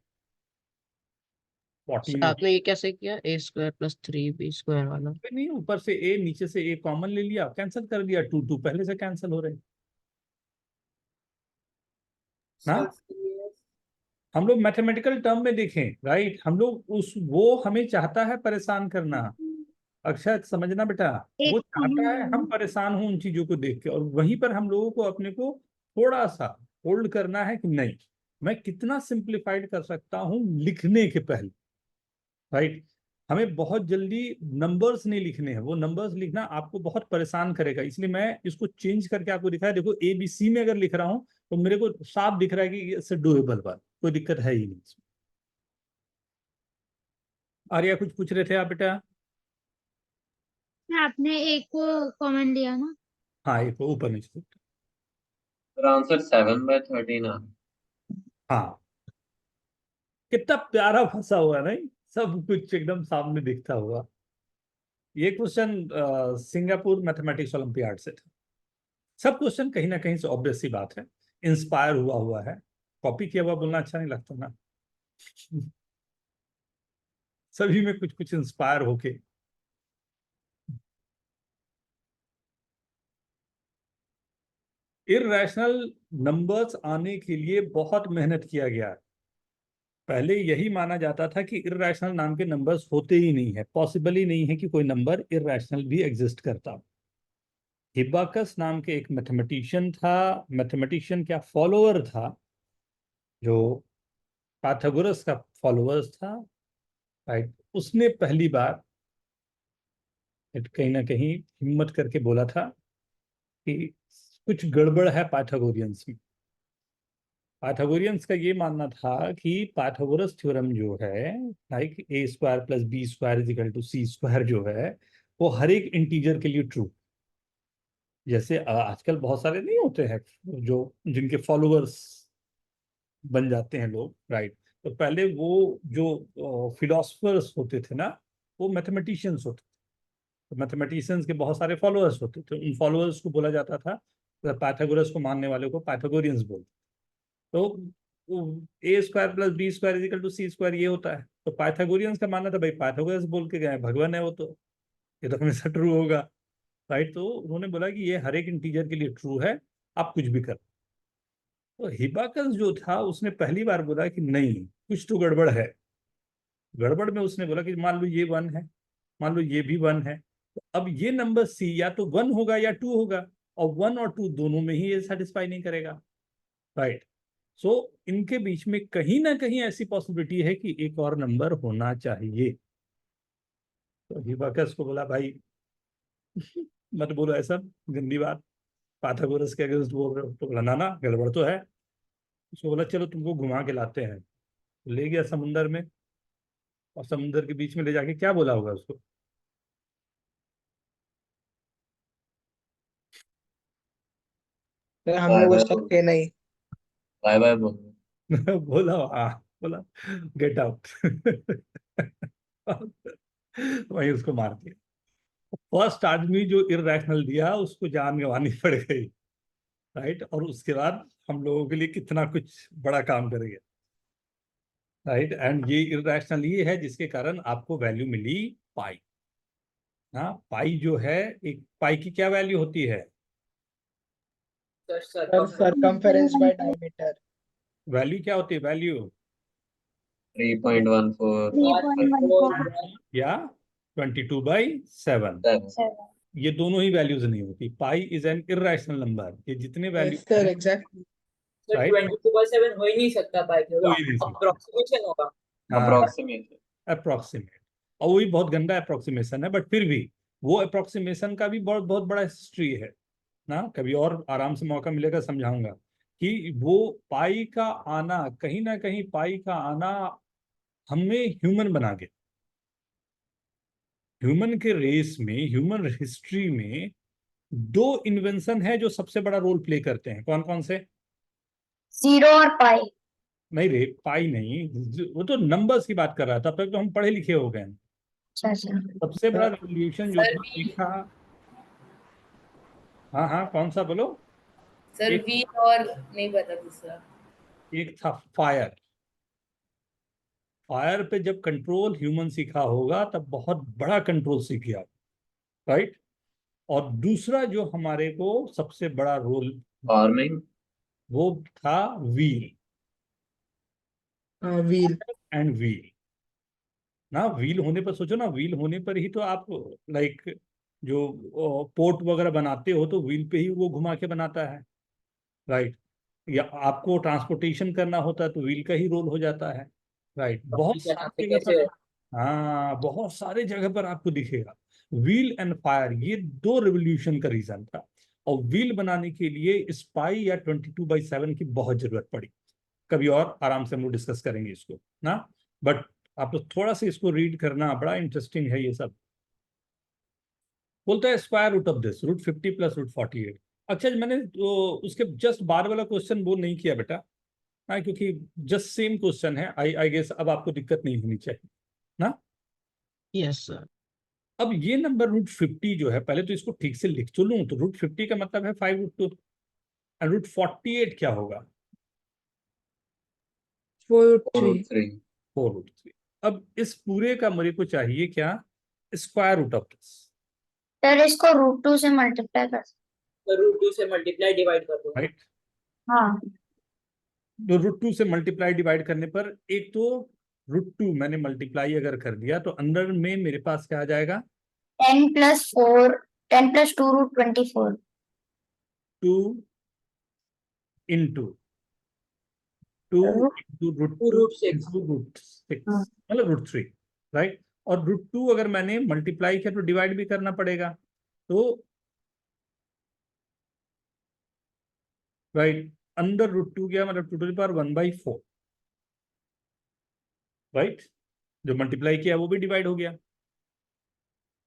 14 आपने ये कैसे किया, a square plus 3b square वाला? नहीं, ऊपर से ए नीचे से ए कॉमन ले लिया, कैंसिल कर दिया, 2 पहले से कैंसिल हो रहे हैं ना। हम लोग मैथमेटिकल टर्म में देखें, राइट, हम लोग उस वो हमें चाहता है परेशान करना। अक्षय समझना बेटा, वो एक चाहता है हम परेशान हों उन चीजों को देख के, और वहीं पर हम लोगों को अपने को थोड़ा सा होल्ड करना है कि नहीं, मैं कितना सिंप्लीफाइड कर सकता हूं लिखने के पहले, राइट। हमें बहुत जल्दी नंबर्स नहीं लिखने हैं, वो नंबर्स लिखना आपको बहुत परेशान करेगा, इसलिए मैं इसको चेंज करके आपको दिखाया। देखो ABC में अगर लिख रहा हूं तो मेरे को साफ दिख रहा है कि इससे डुएबल बात, कोई दिक्कत है ही नहीं। आर्या कुछ पूछ रहे थे आप बेटा? आपने एक को कॉमन लिया ना? हाँ, एक ऊपर नीचे। सर आंसर 7/13 आ। हाँ, कितना प्यारा फंसा हुआ, नहीं, सब कुछ एकदम सामने दिखता हुआ। ये क्वेश्चन सिंगापुर मैथमेटिक्स ओलंपियाड से था। सब क्वेश्चन कहीं ना कहीं से ऑब्वियस सी बात है इंस्पायर हुआ है, कॉपी किया हुआ बोलना अच्छा नहीं लगता ना। सभी में कुछ कुछ इंस्पायर होके। इररेशनल नंबर्स आने के लिए बहुत मेहनत किया गया है। पहले यही माना जाता था कि इररेशनल नाम के नंबर्स होते ही नहीं है, पॉसिबल ही नहीं है कि कोई नंबर इररेशनल भी एग्जिस्ट करता। हिबाकस नाम के एक मैथमेटिशियन था, मैथमेटिशियन क्या फॉलोअर था, जो पाइथागोरस का फॉलोअर्स था, राइट। उसने पहली बार कहीं ना कहीं हिम्मत करके बोला था कि कुछ गड़बड़ है पाइथागोरियंस में। पाइथागोरियंस का ये मानना था कि पाइथागोरस थ्योरम जो है, लाइक A² + B² = C² जो है, वो हर एक इंटीजर के लिए ट्रू। जैसे आजकल बहुत सारे नहीं होते हैं जो जिनके फॉलोअर्स बन जाते हैं लोग, राइट। तो पहले वो जो फिलोसफर्स होते थे ना, वो मैथमेटिशियंस होते थे। तो मैथमेटिशियंस के बहुत सारे फॉलोअर्स होते थे, उन फॉलोअर्स को बोला जाता था, पाइथागोरस को मानने वाले को पाइथागोरियंस बोलते। तो A² + B² = C², ये होता है। तो पाइथागोरियंस का मानना था भाई पाइथागोरस बोल के गए, भगवान है वो, तो ये तो हमेशा ट्रू होगा, राइट। तो उन्होंने बोला कि ये हर एक इंटीजर के लिए ट्रू है, आप कुछ भी कर। तो हिबाकस जो था उसने पहली बार बोला कि नहीं, कुछ तो गड़बड़ है। गड़बड़ में उसने बोला कि मान लो ये 1 है, मान लो ये भी 1 है, तो अब ये नंबर C या तो 1 होगा या 2 होगा, और 1 और 2 दोनों में ही ये सेटिस्फाई नहीं करेगा, राइट। सो इनके बीच में कहीं ना कहीं ऐसी पॉसिबिलिटी है कि एक और नंबर होना चाहिए। तो हिबाकस को बोला भाई मत बोलो ऐसा गंदी बात, पाइथागोरस के अगेंस्ट बोल रहे हो। तो बोला ना गड़बड़ तो है। उसको बोला चलो तुमको घुमा के लाते हैं। ले गया समुंदर में, और समुंदर के बीच में ले जाके क्या बोला होगा उसको? हम बाय लोग बाय उस बोल, वक्त थे नहीं। बाय बाय बोल। बोला, हाँ बोला गेट आउट। वही उसको मार दिया। फर्स्ट आदमी जो इररेशनल दिया उसको जान गंवानी पड़ गई, राइट। और उसके बाद हम लोगों के लिए कितना कुछ बड़ा काम करेगा, राइट। एंड ये इररेशनल ये है जिसके कारण आपको वैल्यू मिली पाई। हाँ, पाई जो है, एक पाई की क्या वैल्यू होती है? Circumference bye diameter. वैल्यू क्या होती है? वैल्यू 3.14 या 22/7, ये दोनों ही वैल्यूज नहीं होती। Pi is an irrational number, ये जितने वैल्यू यस सर, है, एग्जैक्टली। सर राइट, 22/7 हो ही नहीं सकता पाई, हो ही नहीं सकता। अप्रोक्सीमेशन होगा। हाँ, अप्रोक्सीमेट। अप्रोक्सीमेट। और वो भी बहुत गंदा अप्रोक्सीमेशन है, बट फिर भी वो अप्रोक्सीमेशन का भी बहुत बहुत बड़ा हिस्ट्री है ना। कभी और आराम से मौका मिलेगा समझाऊंगा कि वो पाई का आना, कहीं ना कहीं पाई का आना हमें ह्यूमन बना के, ह्यूमन के रेस में, ह्यूमन हिस्ट्री में दो इन्वेंशन है जो सबसे बड़ा रोल प्ले करते हैं, कौन कौन से? 0 और पाई। नहीं रे, पाई नहीं, वो तो नंबर्स की बात कर रहा था, तब तक तो हम पढ़े लिखे हो गए हैं। अच्छा अच्छा। सबसे बड़ा रेवोल्यूशन जो सर था व्हील, एक था, हाँ हाँ कौन सा बोलो? सर एक व्हील और नहीं पता दूसरा। एक था फायर। फायर पे जब कंट्रोल ह्यूमन सीखा होगा तब बहुत बड़ा कंट्रोल सीख गया, राइट। और दूसरा जो हमारे को सबसे बड़ा रोल, फार्मिंग। वो था व्हील व्हील। And wheel. ना व्हील होने पर सोचो ना, व्हील होने पर ही तो आप लाइक जो पोर्ट वगैरह बनाते हो तो व्हील पे ही वो घुमा के बनाता है, राइट। या आपको ट्रांसपोर्टेशन करना होता है तो व्हील का ही रोल हो जाता है, राइट। बहुत बनाते सारी जगह कैसे पर, हो? हाँ बहुत सारे जगह पर आपको दिखेगा। व्हील एंड फायर ये दो रिवोल्यूशन का रीजन था, और व्हील बनाने के लिए स्पाई या 22/7 की बहुत जरूरत पड़ी। कभी और आराम से हम लोग डिस्कस करेंगे इसको ना, बट आप लोग थोड़ा सा इसको रीड करना, बड़ा इंटरेस्टिंग है ये सब। बोलता है स्क्वायर रूट ऑफ दिस, √50 + √48। अच्छा मैंने तो उसके जस्ट बार वाला क्वेश्चन वो नहीं किया बेटा, हाँ, क्योंकि जस्ट सेम क्वेश्चन है, आई गेस अब आपको दिक्कत नहीं होनी चाहिए ना। Yes, sir. अब ये नंबर √50 जो है, पहले तो इसको ठीक से लिख तो लूं, तो √50 का मतलब है 5√2, और √48 क्या होगा? 4√3. 4√3। 4√3। अब इस पूरे का मेरे को चाहिए क्या? Square root of this, sir इसको √2 से मल्टीप्लाई कर। तो √2 से मल्टीप्लाई डिवाइड कर दो। राइट। हाँ। तो √2 से मल्टीप्लाई डिवाइड करने पर, एक तो √2 मैंने मल्टीप्लाई अगर कर दिया तो अंदर में मेरे पास क्या आ जाएगा? 10 + 4, 10 + 2 √24। 2 इंटू 2 इंटू √2 √6। इंटू √6, हाँ। मतलब √3, राइट। और √2 अगर मैंने मल्टीप्लाई किया तो डिवाइड भी करना पड़ेगा, तो राइट, अंदर √2 गया मतलब 2⁴ राइट। जो मल्टीप्लाई किया वो भी डिवाइड हो गया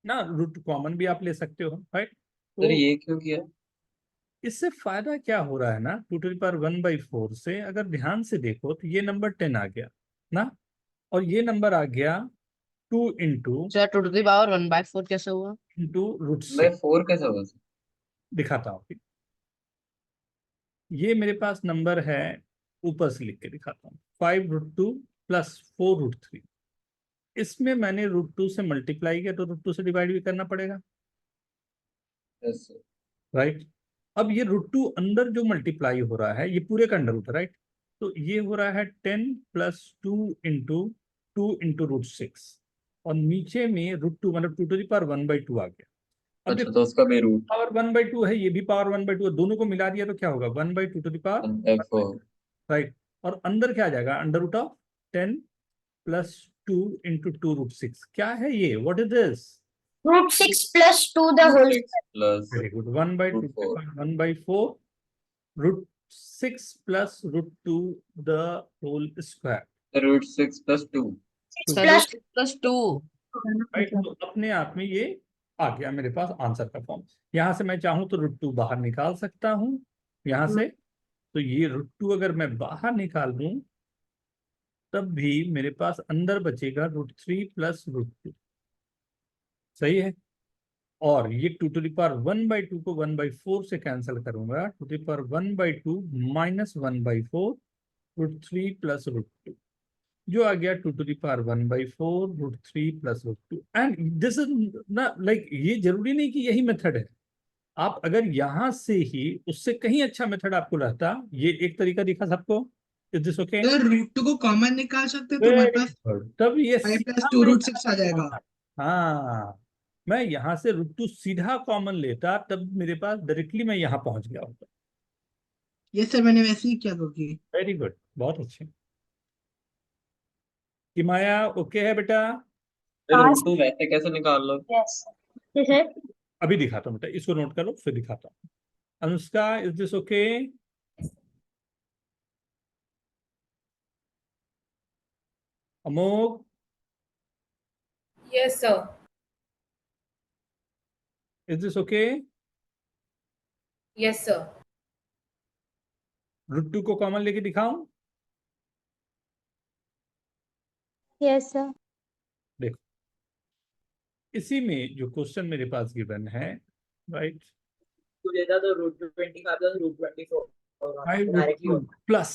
ना, रूट कॉमन भी आप ले सकते हो, राइट। सर तो ये क्यों किया? इससे फायदा क्या हो रहा है ना, 2⁴ से अगर ध्यान से देखो तो ये नंबर 10 आ गया ना, और ये नंबर आ गया 2 into Sir, 2 to the power 1/4 कैसे हुआ? मैं √6। 4 कैसे होगा सर? दिखाता हूँ, ये मेरे पास नंबर है, ऊपर से लिख के दिखाता हूँ, 5√2 + 4√3। इसमें मैंने √2 से मल्टीप्लाई किया तो √2 से डिवाइड भी करना पड़ेगा, यस सर। राइट। अब ये √2 अंदर जो मल्टीप्लाई हो रहा है ये पूरे का अंडर रूट, राइट। तो ये हो रहा है 10 + 2 इंटू 2 इंटू √6, और नीचे में √2 मतलब 2⁴ 1/2 आ गया। अब अच्छा देखो तो उसका भी रूट पावर 1/2 है, ये भी पावर 1/2 है, दोनों को मिला दिया तो क्या होगा? 1/2 1/4। राइट। और अंदर क्या आ जाएगा? √10 + 2 इंटू 2√6। क्या है ये? What is this? √6 + 2 the whole 6 plus very good, 1/2 √4। 1/4 √6 + √2 the whole square, √6 + 2। 6 Sir, + √6 + 2. Right. तो अपने आप में ये आ गया मेरे पास आंसर का फॉर्म। यहां से मैं चाहूं तो √2 बाहर निकाल सकता हूं यहां से, तो ये √2 अगर मैं बाहर निकाल दूं तब भी मेरे पास अंदर बचेगा √3 + √2, सही है। और ये 2⁴ 1/2 को 1/4 से कैंसिल करूंगा, 2⁴ 1/2 - 1/4 √3 + √2, जो आ गया 2⁴ 1/4 √3 + √2। एंड दिस इज ना लाइक, ये जरूरी नहीं कि यही मेथड है, आप अगर यहां से ही उससे कहीं अच्छा मेथड आपको रहता, ये एक तरीका दिखा सबको, इज दिस ओके? तो √2 को कॉमन निकाल सकते तो हमारे वेरी पास गुड, तब ये 5 सीधा + 2 मैं, √6 आ जाएगा। हाँ, मैं यहां से √2 सीधा कॉमन लेता तब मेरे पास डायरेक्टली मैं यहां पहुंच गया होता। ये सर मैंने वैसे ही किया क्योंकि वेरी गुड, बहुत अच्छे। कि माया ओके है बेटा? फिर हाँ √2 वैसे कैसे निकाल लो? Yes sir. अभी दिखाता हूँ बेटा, इसको नोट करो फिर दिखाता हूँ। Anushka, is this okay? Amok, yes sir. Is this okay? Yes, sir. √2 को कॉमन लेके दिखाऊं? Yes, sir. देखो, इसी में जो क्वेश्चन मेरे पास गिवन है, राइट, तो लेता तो √25 प्लस √24 5 डायरेक्टली √2 प्लस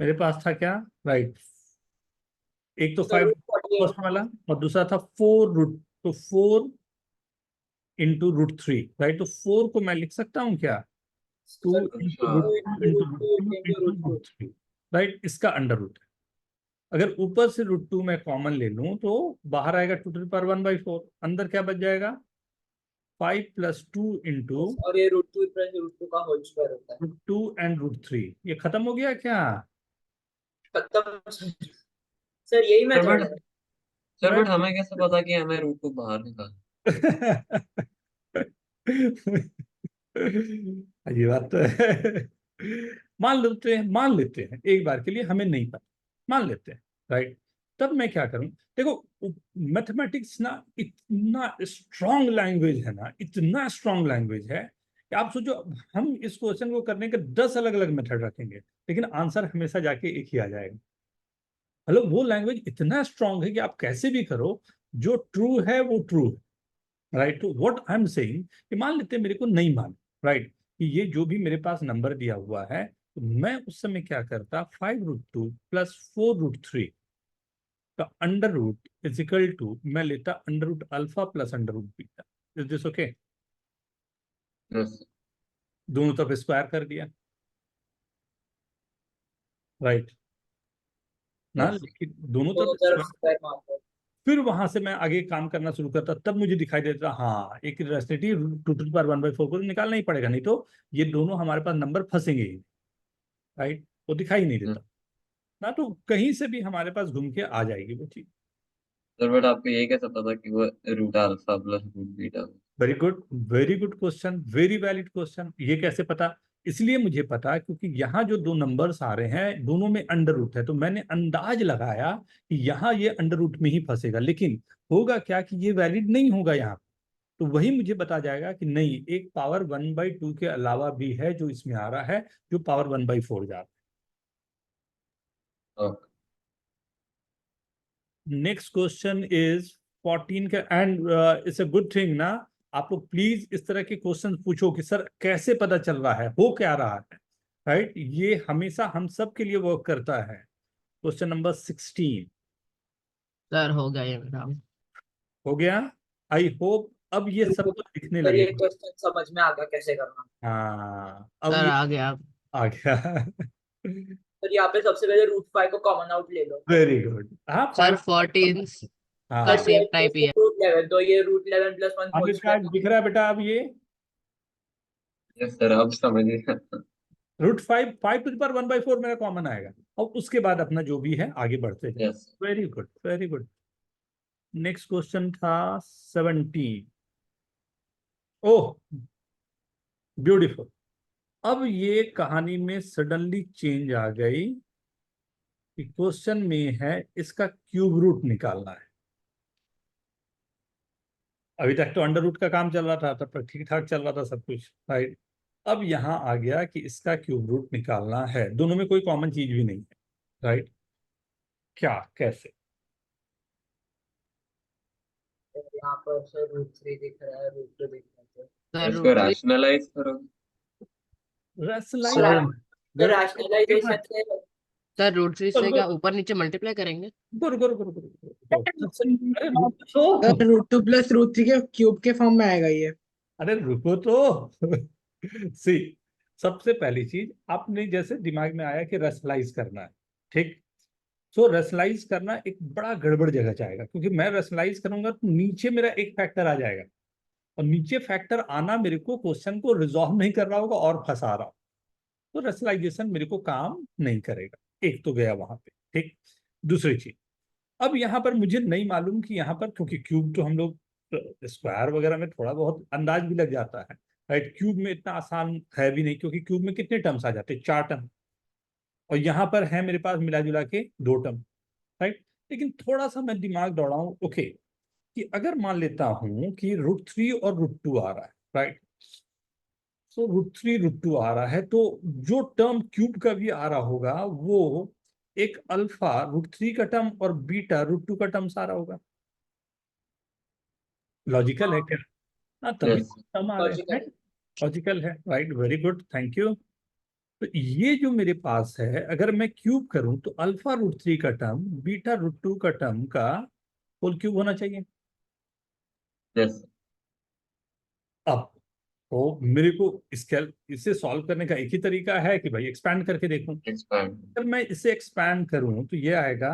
मेरे पास था क्या, राइट, एक तो 5 48 फर्स्ट वाला और दूसरा था 4 रूट, तो 4 इंटू √3, राइट, तो 4 को मैं लिख सकता हूँ क्या, 2 इंटू √2 इंटू √3, राइट, इसका अंडर रूट है। अगर ऊपर से √2 मैं कॉमन ले लूं तो बाहर आएगा 2⁴ अंदर क्या बच जाएगा, 5 + 2 इंटू और ये √2 प्लस √2 का होल स्क्वायर होता है। √2 एंड √3, ये खत्म हो गया क्या? खत्म सर, यही मैं सर चाह बट रहा था। सर बट हमें कैसे पता कि हमें रूट को बाहर निकाल? ये बात तो है। मान लेते हैं एक बार के लिए हमें नहीं पता, मान लेते हैं, राइट। तब मैं क्या करूं, देखो मैथमेटिक्स ना इतना स्ट्रांग लैंग्वेज है ना, इतना स्ट्रांग लैंग्वेज है कि आप सोचो हम इस क्वेश्चन को करने के 10 अलग अलग मेथड रखेंगे लेकिन आंसर हमेशा जाके एक ही आ जाएगा। मतलब वो लैंग्वेज इतना स्ट्रांग है कि आप कैसे भी करो, जो ट्रू है वो ट्रू है, राइट। तो व्हाट आई एम सेइंग कि मान लेते हैं मेरे को नहीं मान, राइट, कि ये जो भी मेरे पास नंबर दिया हुआ है, तो मैं उस समय क्या करता, 5√2 प्लस 4√3 का under root is equal to, मैं लेता √α plus √β। Is this okay? Yes दोनों तरफ स्क्वायर कर दिया, राइट ना, Yes. लेकिन दोनों दोनों तरफ तरफ square, स्क्वायर मारते हैं। फिर वहां से मैं आगे काम करना शुरू करता, तब मुझे दिखाई देता हाँ एक रेसिटी 2⁴ को निकालना ही पड़ेगा, नहीं तो ये दोनों हमारे पास नंबर फंसेंगे ही, राइट, वो दिखाई नहीं देता ना, तो कहीं से भी हमारे पास घूम के आ जाएगी वो चीज। सर बट आपको ये कैसे पता कि वो √α plus √β? Very good, very good question, very valid question. ये कैसे पता? इसलिए मुझे पता क्योंकि यहाँ जो दो नंबर्स आ रहे हैं दोनों में अंडर रूट है, तो मैंने अंदाज लगाया कि यहाँ ये अंडर रूट में ही फंसेगा, लेकिन होगा क्या कि ये वैलिड नहीं होगा यहाँ, तो वही मुझे बता जाएगा कि नहीं, एक पावर 1/2 के अलावा भी है जो इसमें आ रहा है, जो पावर 1/4 जा रहा ओके है। नेक्स्ट क्वेश्चन इज 14 का, and it's a good thing ना, आप लोग प्लीज इस तरह के क्वेश्चन पूछो कि सर कैसे पता चल रहा है, हो क्या रहा है, राइट, ये हमेशा हम सब के लिए वर्क करता है। क्वेश्चन नंबर 16 सर हो गया ये मेरा। हो गया, आई होप अब ये सब तो दिखने सर, ये लगेगा। क्वेश्चन समझ में आ गया कैसे करना। हाँ अब सर ये आ गया। आ गया। सर, यहाँ पे सबसे पहले √5 को कॉमन आउट ले लो। वेरी गुड, हाँ सर 5, 14 हाँ का सर, सेम 12 टाइप ही है। √11, तो ये √11 प्लस 1 होल अमित का स्क्वायर। दिख रहा है बेटा अब ये यस सर अब समझ गया। √5, 5⁴ मेरा कॉमन आएगा, और उसके बाद अपना जो भी है आगे बढ़ते हैं। Yes very good, very good. Next question था 17। ओह ब्यूटीफुल, अब ये कहानी में सडनली चेंज आ गई कि क्वेश्चन में है इसका क्यूब रूट निकालना है। अभी तक तो अंडर रूट का काम चल रहा था, तब तक ठीक ठाक चल रहा था सब कुछ, राइट। अब यहाँ आ गया कि इसका क्यूब रूट निकालना है, दोनों में कोई कॉमन चीज भी नहीं है, राइट, क्या कैसे? यहाँ पर सर √3 दिख रहा है, √2 दिख रहा है। सर इसको √3 रैशनलाइज करो। रैशनलाइज तो रैशनलाइजेशन से सर √3 से क्या ऊपर नीचे मल्टीप्लाई करेंगे? गुरु गुरु गुरु गुरु सर √2 प्लस √3 के क्यूब के फॉर्म में आएगा ये। अरे रुको तो सी, सबसे पहली चीज आपने जैसे दिमाग में आया कि रैशनलाइज करना है, ठीक, सो रैशनलाइज करना एक बड़ा गड़बड़ जगह जाएगा, क्योंकि मैं रैशनलाइज करूंगा तो नीचे मेरा एक फैक्टर आ जाएगा, और नीचे फैक्टर आना मेरे को क्वेश्चन को रिजॉल्व नहीं कर रहा होगा और फंसा रहा, तो रैशनलाइजेशन मेरे को काम नहीं करेगा। एक तो गया वहां पे, ठीक। दूसरी चीज, अब यहाँ पर मुझे नहीं मालूम कि यहाँ पर, क्योंकि क्यूब तो हम लोग स्क्वायर वगैरह में थोड़ा बहुत अंदाज भी लग जाता है, राइट, क्यूब में इतना आसान है भी नहीं, क्योंकि क्यूब में कितने टर्म्स आ जाते हैं, 4 टर्म, और यहाँ पर है मेरे पास मिला जुला के 2 टर्म, राइट। लेकिन थोड़ा सा मैं दिमाग दौड़ाऊं, ओके, कि अगर मान लेता हूं कि √3 और √2 आ रहा है, राइट, सो √3 √2 आ रहा है, तो जो टर्म क्यूब का भी आ रहा होगा वो एक अल्फा √3 का टर्म और बीटा √2 का टर्म आ रहा होगा। लॉजिकल है क्या? हाँ, तभी यस टर्म आ रहे हैं। लॉजिकल है, right, very good, thank you. तो ये जो मेरे पास है, अगर मैं क्यूब करूं तो अल्फा √3 का टर्म बीटा √2 का टर्म का होल क्यूब होना चाहिए। यस अब तो मेरे को इसे सॉल्व करने का एक ही तरीका है कि भाई एक्सपैंड करके देखूं। एक्सपैंड। अगर मैं इसे एक्सपैंड करूं तो ये आएगा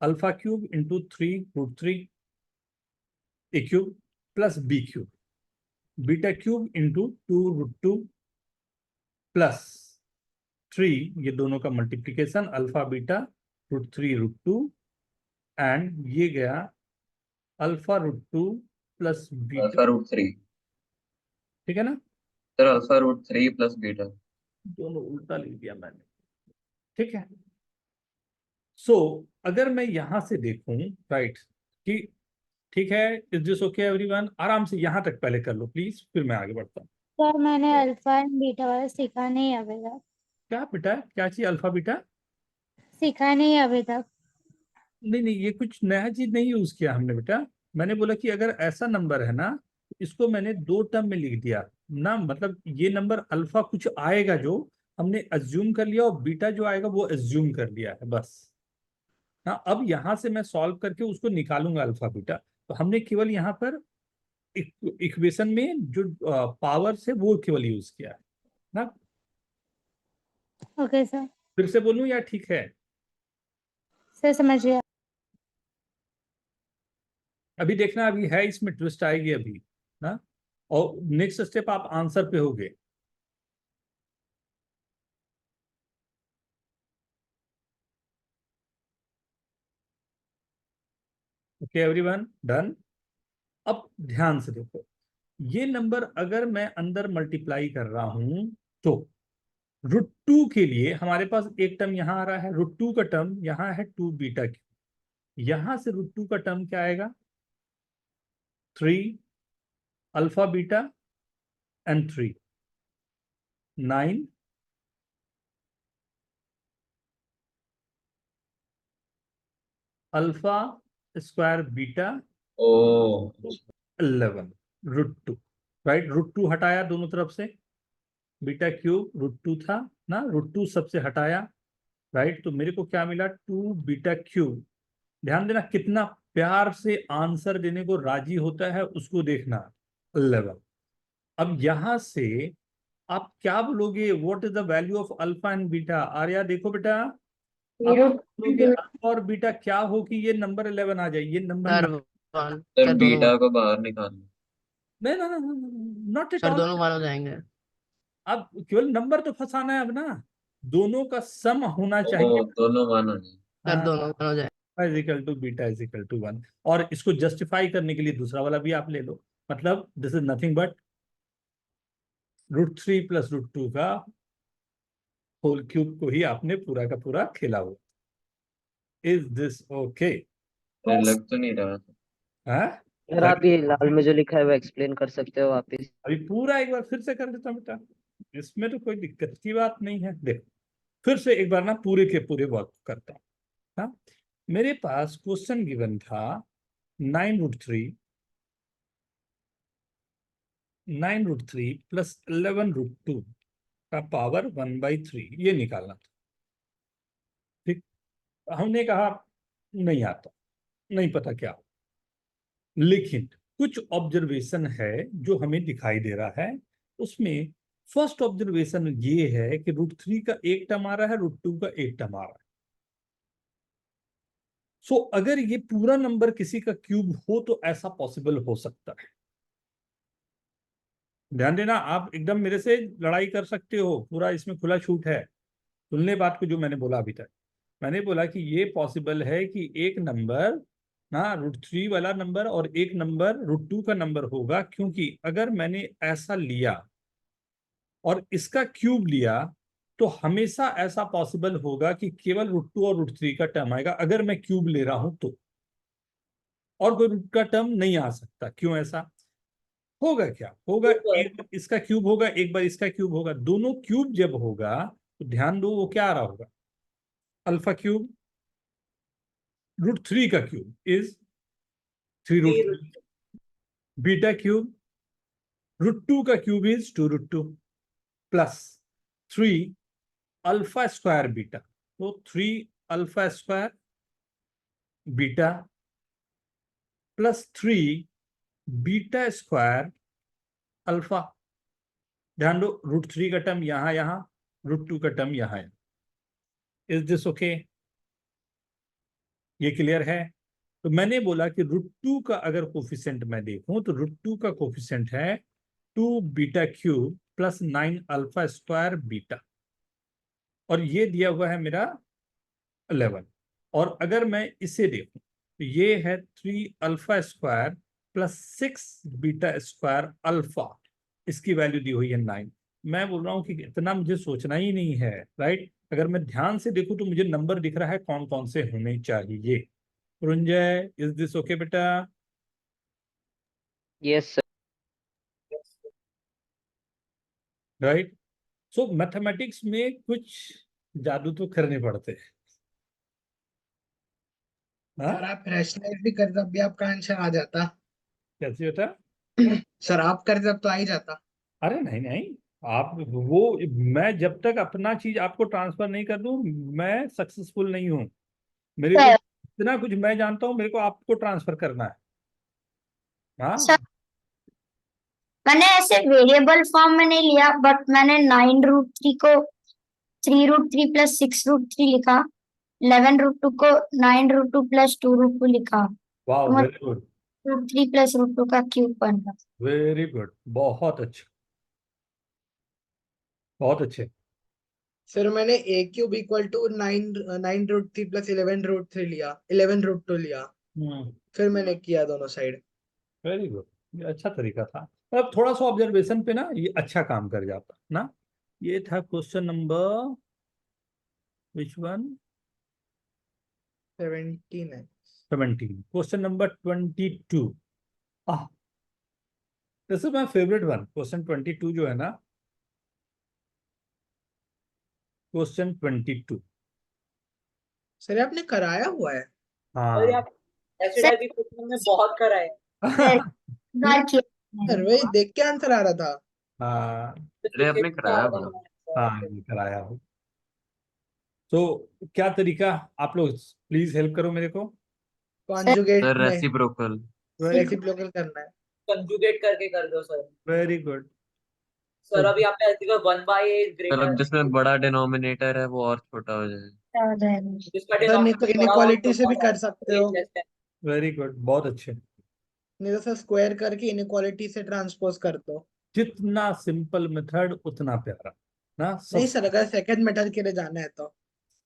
alpha cube into 3 √3 A cube plus B cube, beta cube into 2 √2 plus 3, ये दोनों का मल्टीप्लीकेशन अल्फा बीटा √3 √2, एंड ये गया अल्फा √2 प्लस बीटा, अल्फा √3 ठीक है ना? Sir, alpha √3 plus beta. दोनों उल्टा लिख दिया मैंने, ठीक है। सो अगर मैं यहां से देखूं, राइट, कि ठीक है, इज दिस ओके एवरीवन? आराम से यहां तक पहले कर लो प्लीज, फिर मैं आगे बढ़ता हूँ। सर मैंने अल्फा एंड बीटा वाला सीखा नहीं अभी तक। क्या बेटा, क्या चीज अल्फा बीटा? सीखा नहीं अभी तक। नहीं नहीं, ये कुछ नया चीज नहीं यूज किया हमने बेटा। मैंने बोला कि अगर ऐसा नंबर है ना, इसको मैंने दो टर्म में लिख दिया ना, मतलब ये नंबर अल्फा कुछ आएगा जो हमने अज्यूम कर लिया, और बीटा जो आएगा वो अज्यूम कर लिया है, बस। हाँ, अब यहां से मैं सॉल्व करके उसको निकालूंगा अल्फा बीटा। तो हमने केवल यहाँ पर इक्वेशन में जो पावर से वो केवल यूज किया है ना। Okay sir. फिर से बोलूं या ठीक है? सर समझ गया। अभी देखना, अभी है, इसमें ट्विस्ट आएगी अभी ना, और नेक्स्ट स्टेप आप आंसर पे होगे। Okay everyone, done? अब ध्यान से देखो, ये नंबर अगर मैं अंदर मल्टीप्लाई कर रहा हूं तो √2 के लिए हमारे पास एक टर्म यहां आ रहा है, √2 का टर्म यहां है 2 बीटा क्यूब, यहां से √2 का टर्म क्या आएगा? 3 alpha beta and 3 9 alpha square beta ओ 11 √2, राइट। √2 हटाया दोनों तरफ से, बीटा क्यूब √2 था ना, √2 सबसे हटाया, राइट, तो मेरे को क्या मिला? 2 बीटा क्यूब। ध्यान देना कितना प्यार से आंसर देने को राजी होता है, उसको देखना, 11। अब यहां से आप क्या बोलोगे? What is the value of alpha and beta? Arya देखो बेटा, आप बोलोगे अल्फा और बीटा क्या हो कि ये नंबर 11 आ जाए, ये नंबर सर 1 सर, सर दोनों बीटा को बाहर निकालना। Not at sir all. दोनों 1 हो जाएंगे। अब केवल नंबर तो फंसाना है अब ना, दोनों का सम होना ओ चाहिए। दोनों मानो नहीं। सर दोनों 1 हो जाएंगे। Is equal to beta is equal to 1, और इसको जस्टिफाई करने के लिए दूसरा वाला भी आप ले लो, मतलब this is nothing but √3 plus √2 का होल क्यूब को ही आपने पूरा का पूरा खेला हो। Is this okay? लग तो नहीं रहा। सर आप ये लाल में जो लिखा है वो एक्सप्लेन कर सकते हो वापिस? अभी पूरा एक बार फिर से कर देता हूं बेटा, इसमें तो कोई दिक्कत की बात नहीं है। देखो फिर से एक बार ना पूरे के पूरे वर्क करता हूं। हाँ, मेरे पास क्वेश्चन गिवन था 9√3 प्लस 11 √2 का पावर 1/3, ये निकालना था। ठीक, हमने कहा नहीं आता, नहीं पता क्या हो, लेकिन कुछ ऑब्जर्वेशन है जो हमें दिखाई दे रहा है। उसमें फर्स्ट ऑब्जर्वेशन ये है कि √3 का एक टर्म आ रहा है, √2 का एक टर्म आ रहा है। सो अगर ये पूरा नंबर किसी का क्यूब हो तो ऐसा पॉसिबल हो सकता है। ध्यान देना, आप एकदम मेरे से लड़ाई कर सकते हो, पूरा इसमें खुला छूट है। सुन ले बात को जो मैंने बोला अभी तक। मैंने बोला कि ये पॉसिबल है कि एक नंबर ना √3 वाला नंबर और एक नंबर √2 का नंबर होगा, क्योंकि अगर मैंने ऐसा लिया और इसका क्यूब लिया तो हमेशा ऐसा पॉसिबल होगा कि केवल √2 और √3 का टर्म आएगा, अगर मैं क्यूब ले रहा हूं तो, और कोई रूट का टर्म नहीं आ सकता। क्यों ऐसा? होगा क्या होगा, ऊपर। एक बार इसका क्यूब होगा, एक बार इसका क्यूब होगा, दोनों क्यूब जब होगा तो ध्यान दो वो क्या आ रहा होगा, अल्फा क्यूब √3 का क्यूब इज 3√3, बीटा क्यूब √2 का cube is 2√2 plus 3 alpha square beta, तो 3 alpha square beta plus 3 beta square alpha. ध्यान दो √3 का टर्म यहाँ √2 का टर्म यहाँ। Is this okay? ये क्लियर है? तो मैंने बोला कि √2 का अगर कोफिशिएंट मैं देखूं तो √2 का कोफिशिएंट है 2 beta cube plus 9 alpha square beta, और ये दिया हुआ है मेरा 11। और अगर मैं इसे देखूं तो ये है 3 alpha square plus 6 beta square alpha, इसकी वैल्यू दी हुई है 9। मैं बोल रहा हूं कि इतना मुझे सोचना ही नहीं है, राइट? अगर मैं ध्यान से देखूं तो मुझे नंबर दिख रहा है कौन कौन से होने चाहिए। रुंजय, इज दिस ओके बेटा? Yes sir. राइट। सो मैथमेटिक्स में कुछ जादू तो करने पड़ते हैं। हाँ? सर आप रैशनलाइज भी करते तब भी आपका आंसर आ जाता। कैसे होता? सर आप करते तब तो आ ही जाता। अरे नहीं नहीं, आप वो, मैं जब तक अपना चीज आपको ट्रांसफर नहीं कर दूं मैं सक्सेसफुल नहीं हूं। मेरे को इतना कुछ मैं जानता हूं, मेरे को आपको ट्रांसफर करना है। हाँ सर मैंने ऐसे वेरिएबल फॉर्म में नहीं लिया, बट मैंने 9√3 को 3√3 प्लस 6√3 लिखा, 11√2 को 9√2 प्लस 2√2 लिखा, वाह, तो वेरी गुड, √3 प्लस √2 का क्यूब बन रहा। वेरी गुड, बहुत अच्छे, बहुत अच्छे। सर मैंने a cube equal to 9√3 plus 11√3 लिया, 11√2 लिया, फिर मैंने किया दोनों साइड। वेरी गुड, ये अच्छा तरीका था। मतलब थोड़ा सा ऑब्जर्वेशन पे ना ये अच्छा काम कर जाता ना। ये था क्वेश्चन नंबर विच वन? 17 है। 17। Question number 22। Ah, this is my favourite one. Question 22 जो है ना, क्वेश्चन 22। सर ये आपने कराया हुआ है। और हाँ। आप एसडीआई क्वेश्चन में बहुत कराए। बार किया सर वही देख के आंसर आ रहा था। हाँ अरे आपने कराया होगा। हाँ, ये कराया हो। तो क्या तरीका, आप लोग प्लीज हेल्प करो मेरे को। कॉन्जुगेट सर में रेसिप्रोकल। रेसिप्रोकल करना है। कंजुगेट करके कर दो सर। Very good. सर अभी आपने ऐसे 1/8 मतलब ग्रेटर, जिसमें बड़ा डिनोमिनेटर है वो और छोटा हो जाए। हो जाएगा। जिसका सर डिनोमिनेटर बड़ा हो इनइक्वालिटी से भी कर सकते हो। वेरी गुड, बहुत अच्छे। नहीं तो सर स्क्वायर करके इनइक्वालिटी से ट्रांसपोज कर दो। जितना सिंपल मेथड उतना प्यारा ना नहीं सब। सर अगर सेकंड मेथड के लिए जाना है तो।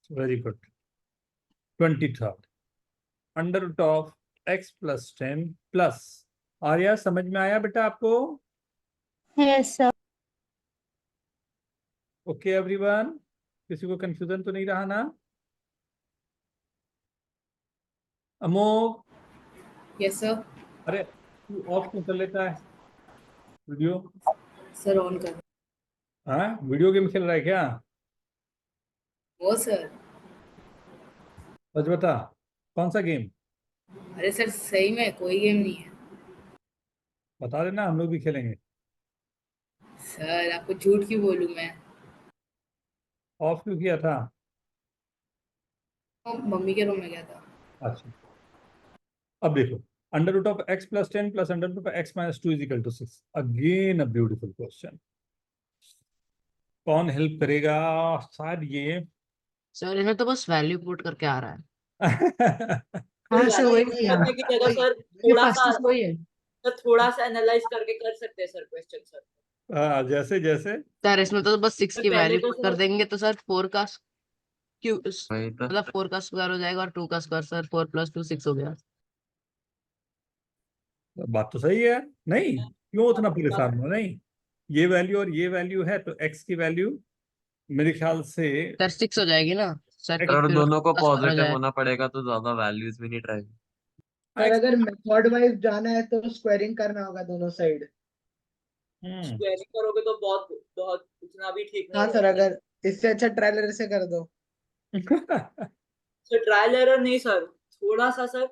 Very good. 23rd under root of x plus 10 plus, Arya समझ में आया बेटा आपको? Yes sir. ओके एवरीवन, किसी को कंफ्यूजन तो नहीं रहा ना? Amok, yes sir. अरे तू ऑफ क्यों कर लेता है वीडियो? सर ऑन कर। हाँ, वीडियो गेम खेल रहा है क्या? वो सर, सच बता, कौन सा गेम? अरे सर सही में कोई गेम नहीं है बता देना, हम लोग भी खेलेंगे। सर। आपको झूठ क्यों बोलूं मैं? ऑफ क्यों किया था? मम्मी के रूम में गया था। अच्छा, अब देखो, under root of x plus 10 plus under root of x minus 2 is equal to 6। Again a beautiful question. कौन हेल्प करेगा? शायद ये सर इन्हें तो बस वैल्यू पुट करके आ रहा है। हाँ सर वही Analyze किया। करने की जगह सर मेरे थोड़ा पास सा, तो वही है। सर थोड़ा सा एनालाइज करके कर सकते हैं सर क्वेश्चन सर। जैसे जैसे सर इसमें तो बस 6 सर की पहले वैल्यू तो पुट कर सर देंगे तो सर 4 का क्यू वही तो। मतलब 4 का स्क्वायर हो जाएगा और 2 का स्क्वायर, सर 4 + 2 6 हो गया। बात तो सही है, नहीं क्यों उतना परेशान हो? नहीं, ये वैल्यू और ये वैल्यू है तो x की वैल्यू मेरे ख्याल से सर 6 हो जाएगी ना सर, X तो और फिर दोनों को का स्क्वायर हो पॉजिटिव जाएगा। होना पड़ेगा तो ज्यादा वैल्यूज भी नहीं ट्राई। सर अगर मेथड वाइज जाना है तो स्क्वायरिंग करना होगा दोनों साइड। स्क्वायरिंग करोगे तो बहुत बहुत उतना भी ठीक नहीं हाँ सर, अगर इससे अच्छा ट्रायल एरर से कर दो। सर ट्रायल एरर नहीं सर, थोड़ा सा सर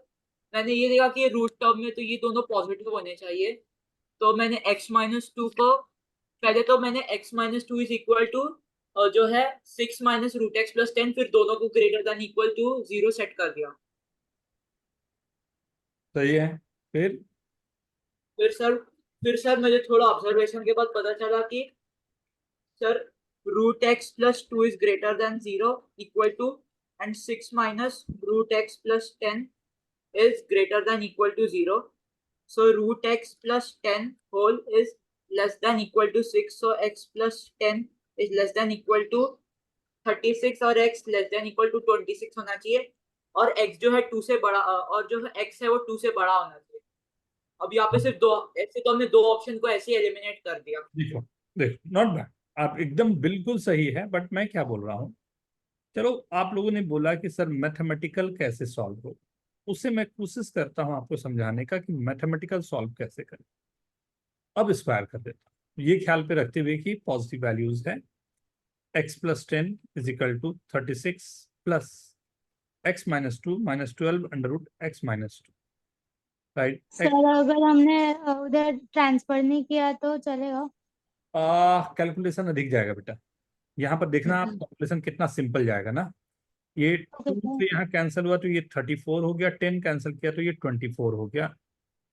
मैंने ये देखा कि रूट टर्म में तो ये दोनों पॉजिटिव होने चाहिए, तो मैंने x-2 को पहले तो मैंने x-2 इज इक्वल टू जो है 6 माइनस रूट एक्स प्लस 10, फिर दोनों को greater than equal to 0 set कर दिया। सही है। फिर सर मुझे थोड़ा ऑब्जर्वेशन के बाद पता चला कि sir root x plus 2 is greater than 0 equal to and 6 minus root x plus 10 is greater than equal to 0. So root x plus 10 whole is less than equal to 6. So x plus 10 is less than equal to 36 और x less than equal to 26 होना चाहिए, और x जो है 2 से बड़ा और जो है x है वो 2 से बड़ा होना चाहिए। अब यहाँ पे सिर्फ दो, ऐसे तो हमने दो ऑप्शन को ऐसे एलिमिनेट कर दिया। देखो देखो, नॉट बैड, आप एकदम बिल्कुल सही है, बट मैं क्या बोल रहा हूँ, चलो आप लोगों ने बोला कि सर मैथमेटिकल कैसे सॉल्व हो, उससे मैं कोशिश करता हूं आपको समझाने का कि मैथमेटिकल सॉल्व कैसे करें। अब स्क्वायर कर देता हूं, ये ख्याल पे रखते हुए कि पॉजिटिव वैल्यूज है, x plus 10 is equal to 36 plus x minus 2 minus 12 under root x minus 2, right. Sir अगर हमने उधर ट्रांसफर नहीं किया तो चलेगा? कैलकुलेशन अधिक जाएगा बेटा, यहाँ पर देखना आप कैलकुलेशन कितना सिंपल जाएगा ना। ये 2 से यहाँ कैंसिल हुआ तो ये 34 हो गया, 10 कैंसिल किया तो ये 24 हो गया।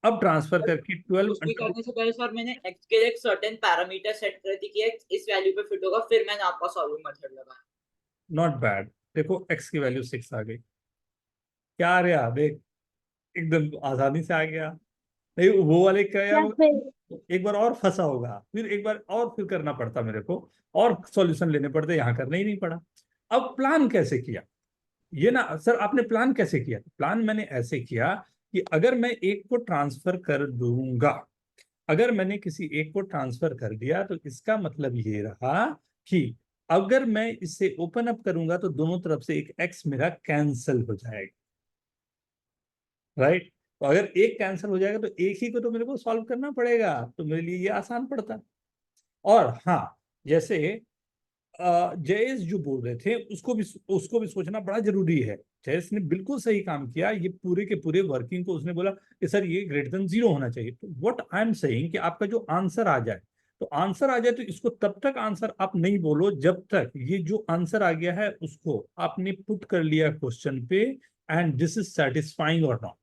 अब ट्रांसफर करके 12 उसकी करने से पहले सर मैंने x के लिए एक सर्टेन पैरामीटर सेट कर दी कि x इस वैल्यू पे फिट होगा, फिर मैंने आपका सॉल्विंग मेथड लगाया। नॉट बैड, देखो x की वैल्यू 6 आ गई, क्या आ रहा देख, एकदम आसानी से आ गया। नहीं वो वाले क्या या फिर एक बार और फंसा होगा, फिर एक बार और फिर करना पड़ता मेरे को, और सॉल्यूशन लेने पड़ते, यहाँ करना ही नहीं पड़ा। अब प्लान कैसे किया ये ना सर, आपने प्लान कैसे किया? प्लान मैंने ऐसे किया कि अगर मैं एक को ट्रांसफर कर दूंगा, अगर मैंने किसी एक को ट्रांसफर कर दिया तो इसका मतलब ये रहा कि अगर मैं इसे ओपन अप करूंगा तो दोनों तरफ से एक एक्स मेरा कैंसिल हो जाएगा, राइट। तो अगर एक कैंसिल हो जाएगा तो एक ही को तो मेरे को सॉल्व करना पड़ेगा, तो मेरे लिए ये आसान पड़ता। और हाँ, जैसे जयेश जो बोल रहे थे उसको भी सोचना बड़ा जरूरी है। जयेश ने बिल्कुल सही काम किया, ये पूरे के पूरे वर्किंग को उसने बोला कि सर ये ग्रेटर देन 0 होना चाहिए। तो व्हाट आई एम सेइंग कि आपका जो आंसर आ जाए, तो आंसर आ जाए तो इसको तब तक आंसर आप नहीं बोलो जब तक ये जो आंसर आ गया है उसको आपने पुट कर लिया क्वेश्चन पे, एंड दिस इज सेटिस्फाइंग और नॉट।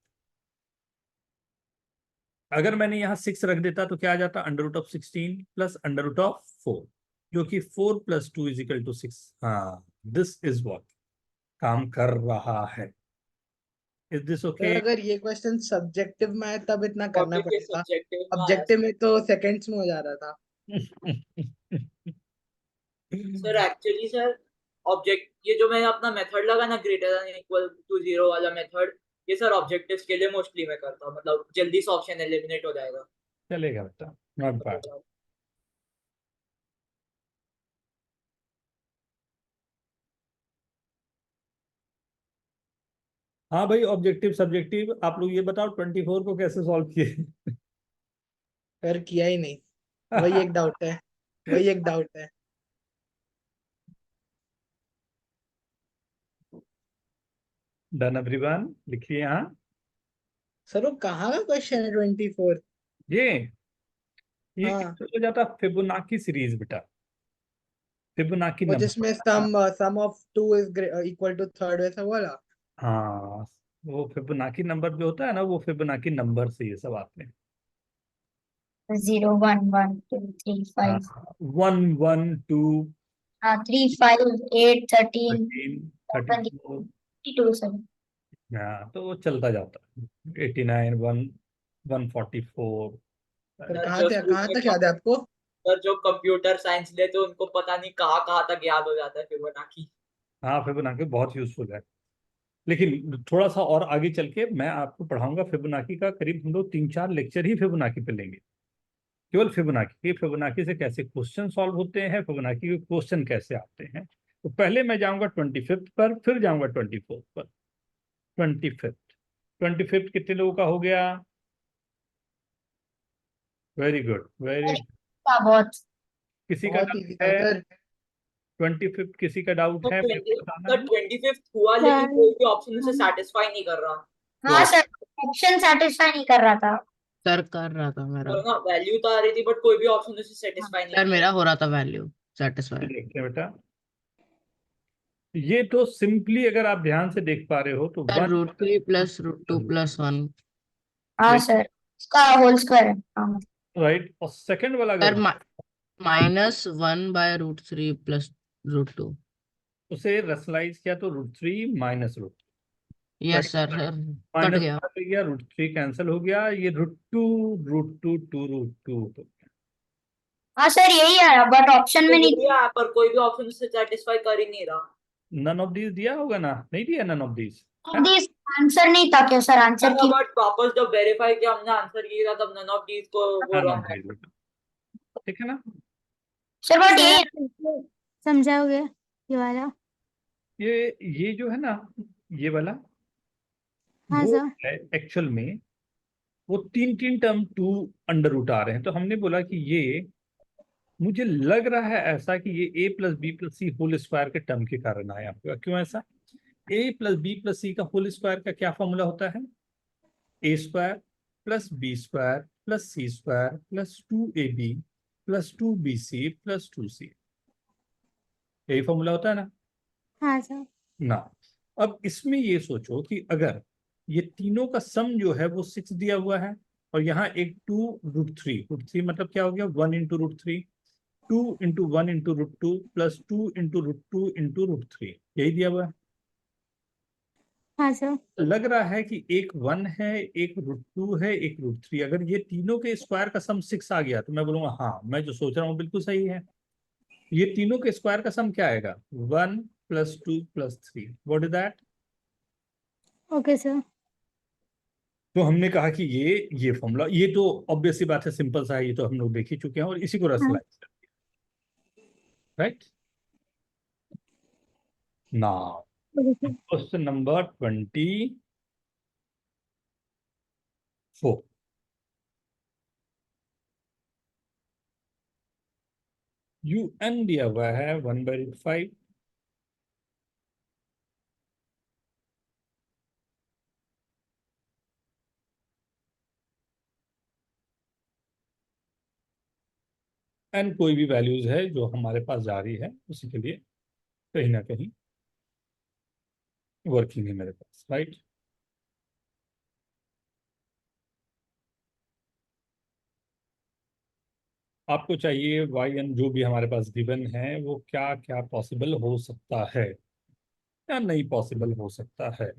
अगर मैंने यहाँ 6 रख देता तो क्या आ जाता, under root of 16 plus under root of 4, जो कि 4 प्लस 2 इज इक्वल टू 6। हाँ, दिस इज व्हाट काम कर रहा है। Is this okay? अगर ये क्वेश्चन सब्जेक्टिव में है तब इतना करना पड़ेगा, सब्जेक्टिव ऑब्जेक्टिव में तो सेकंड्स में हो जा रहा था। सर एक्चुअली सर ऑब्जेक्ट ये जो मैंने अपना मेथड लगा ना ग्रेटर देन इक्वल टू 0 वाला मेथड, ये सर ऑब्जेक्टिव्स के लिए मोस्टली मैं करता हूँ, मतलब जल्दी से ऑप्शन एलिमिनेट हो जाएगा। चलेगा बेटा, नॉट बैड। हाँ भाई, ऑब्जेक्टिव सब्जेक्टिव आप लोग ये बताओ 24 को कैसे सॉल्व किए? सर किया ही नहीं, वही एक डाउट है, वही एक डाउट है। डन एवरीवन, लिखिए यहाँ। सर वो कहाँ का क्वेश्चन है 24? ये हाँ, हो जाता फिबोनाची सीरीज बेटा, फिबोनाची वो जिसमें number. Sum of 2 is equal to third, वैसा वाला। हाँ, वो फिबोनाची नंबर जो होता है ना, वो फिबोनाची नंबर से ये सब आते हैं। 0 1 1 2 3 5 1 1 2 3 5 8 13 13 34, 22 7। हाँ तो वो चलता जाता है। 89 1 144। सर कहाँ तक याद है आपको? सर जो कंप्यूटर साइंस ले तो उनको पता नहीं कहाँ तक याद हो जाता है फिबोनाची। हाँ, फिबोनाची बहुत यूजफुल है, लेकिन थोड़ा सा और आगे चल के मैं आपको पढ़ाऊंगा फिबोनाची का, करीब हम लोग 3-4 लेक्चर ही फिबोनाची पे लेंगे, केवल फिबोनाची। फिबोनाची से कैसे क्वेश्चन सॉल्व होते हैं, फिबोनाची के क्वेश्चन कैसे आते हैं। तो पहले मैं जाऊंगा 25 पर, फिर जाऊंगा 24 पर। 25 कितने लोगों का हो गया? Very good, very. था बहुत। किसी का बहुत डाउट इजी था है? सर। 25th किसी का डाउट है? मेरे को बताना सर है। 25th हुआ लेकिन कोई भी ऑप्शन उसे सेटिस्फाई नहीं कर रहा। हाँ सर, ऑप्शन सेटिस्फाई नहीं कर रहा था। सर कर रहा था मेरा। और ना वैल्यू तो आ रही थी बट कोई भी ऑप्शन उसे सेटिस्फाई नहीं सर कर मेरा हो रहा था वैल्यू सेटिस्फाई। देखते हैं बेटा, ये तो सिंपली अगर आप ध्यान से देख पा रहे हो तो सर 1 √3 प्लस √2 प्लस 1। हाँ सर, उसका होल स्क्वायर है। हाँ राइट, और सेकंड वाला सर अगर -1/√3 प्लस √2। उसे रसलाइज किया तो √3 minus √2, yes sir sir cut minus गया। गया, √3 कैंसिल हो गया, ये √2 √2 2 √2 तो हाँ सर, यही आया बट ऑप्शन में नहीं। दिया पर कोई भी ऑप्शन उसे सेटिस्फाई कर ही नहीं रहा। नन ऑफ दीज दिया होगा ना, नहीं दिया नन ऑफ दीज। आंसर नहीं था क्या सर? आंसर की बट वापस जब वेरीफाई किया हमने आंसर किया तब नन ऑफ दीज को वो नन रॉन्ग ऑफ दीज, ठीक है ना। सर, बट सर यही आप समझाओगे ये वाला? ये जो है ना, ये वाला हाँ वो सर। है एक्चुअल में, वो तीन तीन टर्म 2 अंडर रूट आ रहे हैं, तो हमने बोला कि ये मुझे लग रहा है ऐसा कि ये a plus b plus c whole square के टर्म के कारण आया होगा। क्यों ऐसा? a plus b plus c का होल स्क्वायर का क्या फॉर्मूला होता है? a square plus b square plus c square plus 2ab plus 2bc plus 2c, यही फॉर्मूला होता है ना। हाँ सर। ना, अब इसमें ये सोचो कि अगर ये तीनों का सम जो है वो 6 दिया हुआ है, और यहाँ एक 2√3 मतलब क्या हो गया 1 into √3, 2 into 1 into √2 plus 2 into √2 into √3, यही दिया हुआ है। हाँ सर। लग रहा है कि एक 1 है, एक √2 है, एक √3, अगर ये तीनों के स्क्वायर का सम 6 आ गया तो मैं बोलूंगा हाँ, मैं जो सोच रहा हूँ बिल्कुल सही है। ये तीनों के स्क्वायर का सम क्या आएगा? 1 plus 2 plus 3, what is that? Okay sir. तो हमने कहा कि ये फॉर्मूला, ये तो ऑब्वियस सी बात है, सिंपल सा है, ये तो हम लोग देख ही चुके हैं, और इसी को रसलाइज कर दिया, right. Now okay sir. Question number 24, UN दिया हुआ है 1/5, n कोई भी वैल्यूज है जो हमारे पास जा रही है उसी के लिए कहीं ना कहीं वर्किंग है मेरे पास, राइट। आपको चाहिए yn जो भी हमारे पास गिवन है वो क्या क्या पॉसिबल हो सकता है या नहीं पॉसिबल हो सकता है।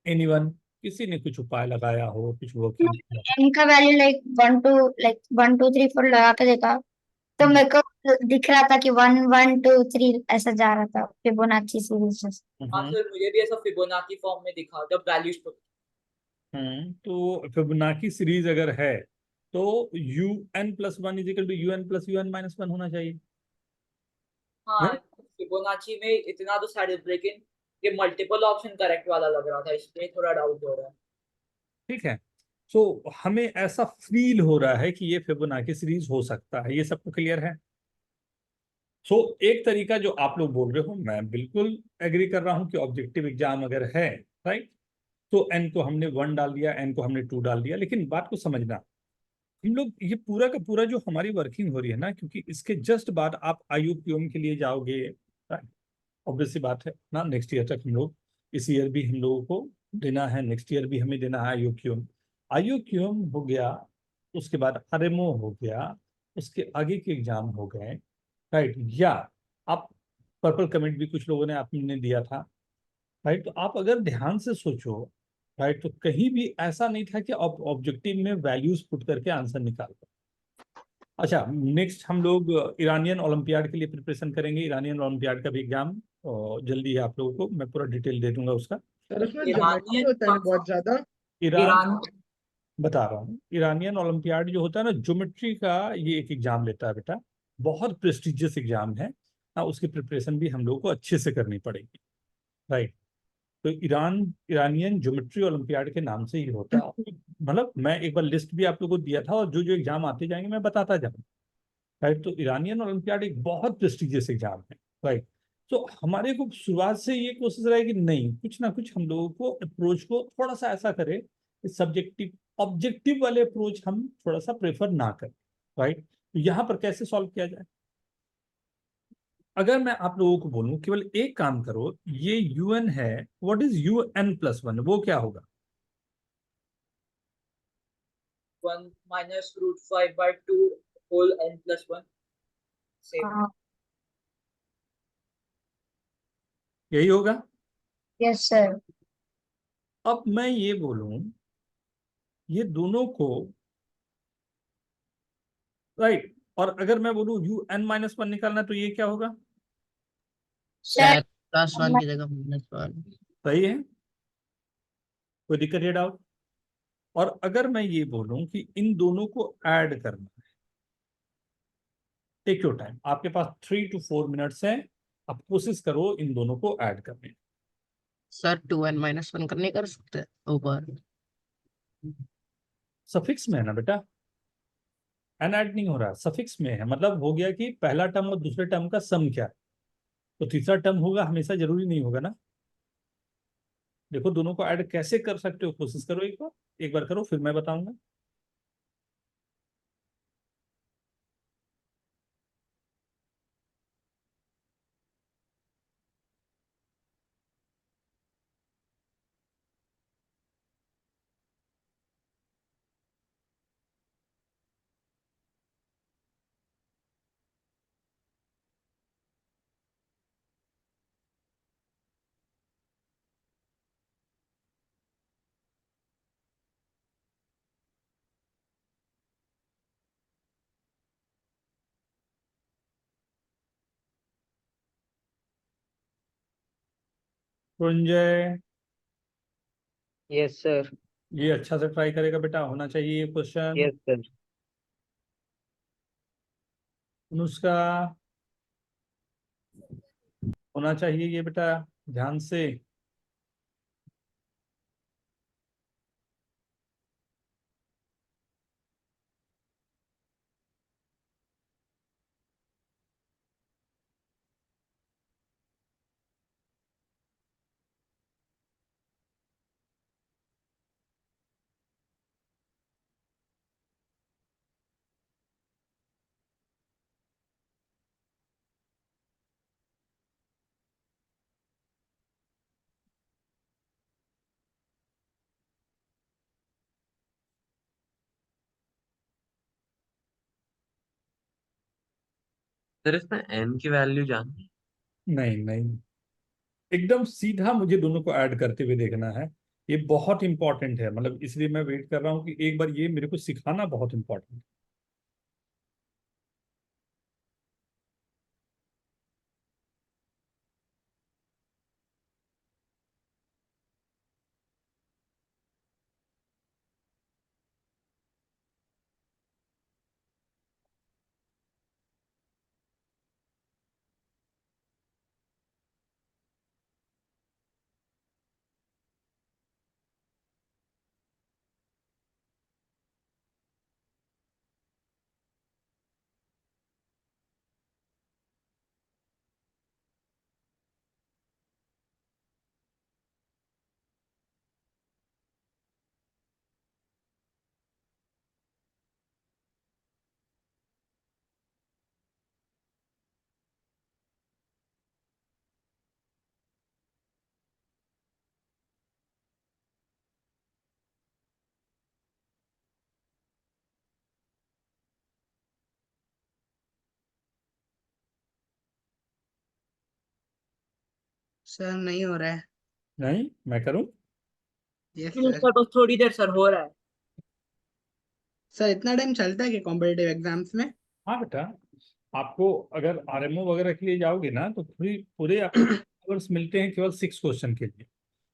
एनीवन, किसी ने कुछ उपाय लगाया हो, कुछ वर्किंग किया हो? n का वैल्यू लाइक 1 2 3 4 लगा के देखा तो मेरे को दिख रहा था कि 1 1 2 3 ऐसा जा रहा था फिबोनाची सीरीज में। हाँ सर मुझे भी ऐसा फिबोनाची फॉर्म में दिखा जब वैल्यूज तो। तो फिबोनाची सीरीज अगर है तो UN plus 1 is equal to UN plus UN minus 1 होना चाहिए। हाँ फिबोनाची में इतना तो साइड, लेकिन ये मल्टीपल ऑप्शन करेक्ट वाला लग रहा था, इसलिए थोड़ा डाउट हो रहा है। ठीक है, सो हमें ऐसा फील हो रहा है कि ये फिबोनाची सीरीज हो सकता है, ये सबको क्लियर है। सो एक तरीका जो आप लोग बोल रहे हो, मैं बिल्कुल एग्री कर रहा हूं कि ऑब्जेक्टिव एग्जाम अगर है, राइट, तो n को हमने 1 डाल दिया, n को हमने 2 डाल दिया, लेकिन बात को समझना, हम लोग ये पूरा का पूरा जो हमारी वर्किंग हो रही है ना, क्योंकि इसके जस्ट बाद आप IUPM के लिए जाओगे, ऑब्वियस सी बात है ना, नेक्स्ट ईयर तक हम लोग, इस ईयर भी हम लोगों को देना है, नेक्स्ट ईयर भी हमें देना है IUPM हो गया, उसके बाद RMO हो गया, उसके आगे के एग्जाम हो गए, राइट, या आप पर्पल कमेंट भी कुछ लोगों ने आपने दिया था, राइट। तो आप अगर ध्यान से सोचो, राइट, तो कहीं भी ऐसा नहीं था कि ऑब्जेक्टिव में वैल्यूज पुट करके आंसर निकाल दो। अच्छा, नेक्स्ट हम लोग ईरानियन ओलंपियाड के लिए प्रिपरेशन करेंगे, ईरानियन ओलंपियाड का भी एग्जाम जल्दी है, आप लोगों को मैं पूरा डिटेल दे दूंगा उसका। सर उसमें ज्योमेट्री होता है ना बहुत ज्यादा। ईरान बता रहा हूँ, ईरानियन ओलंपियाड जो होता है ना, ज्योमेट्री का ये एक एग्जाम लेता है बेटा, बहुत प्रेस्टिजियस एग्जाम है, उसकी प्रिपरेशन भी हम लोग को अच्छे से करनी पड़ेगी, राइट। तो ईरानियन ज्योमेट्री ओलंपियाड के नाम से ही होता है, मतलब मैं एक बार लिस्ट भी आप लोगों को दिया था, और जो जो एग्जाम आते जाएंगे मैं बताता जाऊंगा, राइट। तो ईरानियन ओलंपियाड एक बहुत प्रेस्टिजियस एग्जाम है, राइट। तो हमारे को शुरुआत से ये कोशिश रहे कि नहीं, कुछ ना कुछ हम लोगों को अप्रोच को थोड़ा सा ऐसा करें कि सब्जेक्टिव ऑब्जेक्टिव वाले अप्रोच हम थोड़ा सा प्रेफर ना करें, राइट। तो यहाँ पर कैसे सॉल्व किया जाए? अगर मैं आप लोगों को बोलूं केवल एक काम करो, ये UN है, व्हाट इज UN+1, वो क्या होगा? 1 minus root 5 by 2 whole n plus 1. Same. हाँ, यही होगा। Yes sir. अब मैं ये बोलूं, ये दोनों को, राइट, और अगर मैं बोलूं UN-1 निकालना, तो ये क्या होगा? सर +1 की जगह -1। सही है, कोई दिक्कत या डाउट? और अगर मैं ये बोलूं कि इन दोनों को ऐड करना है, टेक योर टाइम, आपके पास 3 to 4 मिनट्स हैं, आप कोशिश करो इन दोनों को ऐड करने की। सर 2n-1 कर नहीं कर सकते ऊपर? सफिक्स में है ना बेटा, एन ऐड नहीं हो रहा, सफिक्स में है, मतलब हो गया कि पहला टर्म और दूसरे टर्म का सम क्या है, तो तीसरा टर्म होगा, हमेशा जरूरी नहीं होगा ना। देखो दोनों को ऐड कैसे कर सकते हो, कोशिश करो एक बार करो, फिर मैं बताऊंगा। Sanjay, yes sir. ये अच्छा से ट्राई करेगा बेटा, होना चाहिए ये क्वेश्चन। Yes sir. अनुष्का, होना चाहिए ये बेटा, ध्यान से। सर इसमें n की वैल्यू जाननी है? नहीं नहीं, एकदम सीधा मुझे दोनों को ऐड करते हुए देखना है, ये बहुत इंपॉर्टेंट है, मतलब इसलिए मैं वेट कर रहा हूँ कि एक बार ये मेरे को सिखाना बहुत इंपॉर्टेंट है। सर नहीं हो रहा है। नहीं, मैं करूँ? Yes sir sir. बस थोड़ी देर सर हो रहा है। सर इतना टाइम चलता है कि कॉम्पिटिटिव एग्जाम्स में? हाँ बेटा, आपको अगर RMO वगैरह के लिए जाओगे ना, तो पूरे आपको आवर्स मिलते हैं केवल 6 क्वेश्चन के लिए,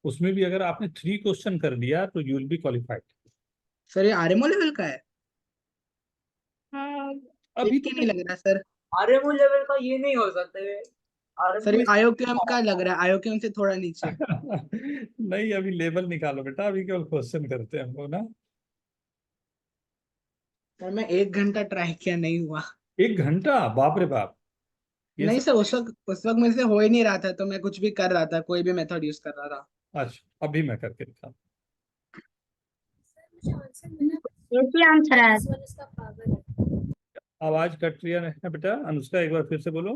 उसमें भी अगर आपने 3 क्वेश्चन कर दिया तो you will be qualified. Sir ये आरएमओ लेवल का है? हाँ, अभी देख तो के नहीं लग रहा सर। आरएमओ लेवल का ये नहीं हो सकता है। सर आरएमओ ये आयोक्यम का लग रहा है, आयोक्यम से थोड़ा नीचे। नहीं, अभी लेवल निकालो बेटा, अभी केवल क्वेश्चन करते हैं हम लोग ना। सर मैं 1 घंटा ट्राई किया, नहीं हुआ। 1 घंटा? बाप रे बाप। ये नहीं सब सर, उस वक्त मेरे से हो ही नहीं रहा था, तो मैं कुछ भी कर रहा था, कोई भी मेथड यूज कर रहा था। अच्छा, अभी मैं करके दिखा। सर मुझे आंसर मिला यही आंसर है। -1 इसका पावर है। आवाज कट रही है बेटा, अनुष्का एक बार फिर से बोलो।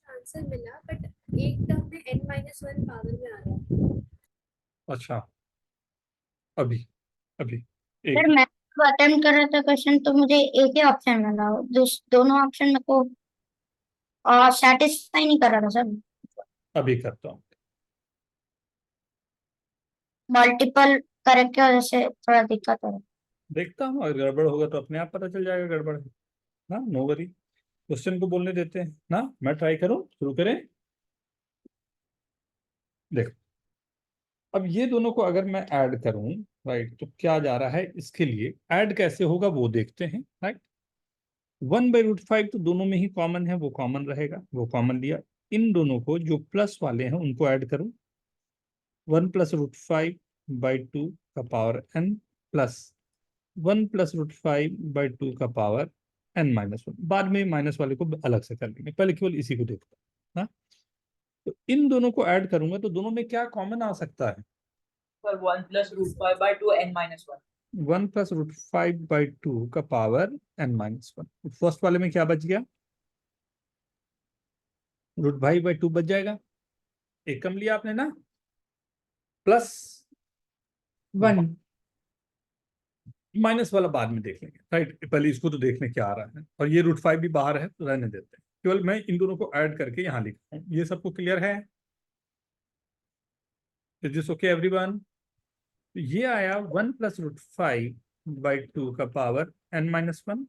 आंसर मिला बट एक टर्म में n-1 पावर में आ रहा है। अच्छा, अभी अभी सर एक मैं अटेम्प्ट कर रहा था क्वेश्चन, तो मुझे एक ही ऑप्शन मिला, दोनों ऑप्शन मेरे को सेटिस्फाई नहीं कर रहा था सर। अभी करता हूँ। मल्टीपल करेक्ट की वजह से थोड़ा दिक्कत हो रहा है। देखता हूँ, अगर गड़बड़ होगा तो अपने आप पता चल जाएगा गड़बड़ है ना। नो वरी, क्वेश्चन को बोलने देते हैं ना। मैं ट्राई करूँ, शुरू करें। देखो, अब ये दोनों को अगर मैं ऐड करूं, राइट, तो क्या जा रहा है, इसके लिए ऐड कैसे होगा वो देखते हैं, राइट। 1/√5 तो दोनों में ही कॉमन है, वो कॉमन रहेगा, वो कॉमन लिया। इन दोनों को जो प्लस वाले हैं उनको ऐड करूं। 1+√5/2 का पावर n प्लस 1+√5/2 का पावर n-1। बाद में माइनस वाले को अलग से कर लेंगे, पहले केवल इसी को देखते हैं ना। तो इन दोनों को ऐड करूंगा तो दोनों में क्या कॉमन आ सकता है? Sir 1+√5/2 n-1। 1+√5/2 का पावर n-1। फर्स्ट वाले में क्या बच गया? √5/2 बच जाएगा, एक कम लिया आपने ना, प्लस 1। माइनस वाला बाद में देख लेंगे, राइट। पहले इसको तो देखने क्या आ रहा है, और ये √5 भी बाहर है तो रहने देते हैं, केवल मैं इन दोनों को ऐड करके यहाँ लिखता हूँ। ये सबको क्लियर है? Is this okay everyone? ये आया 1+√5/2 का पावर n-1,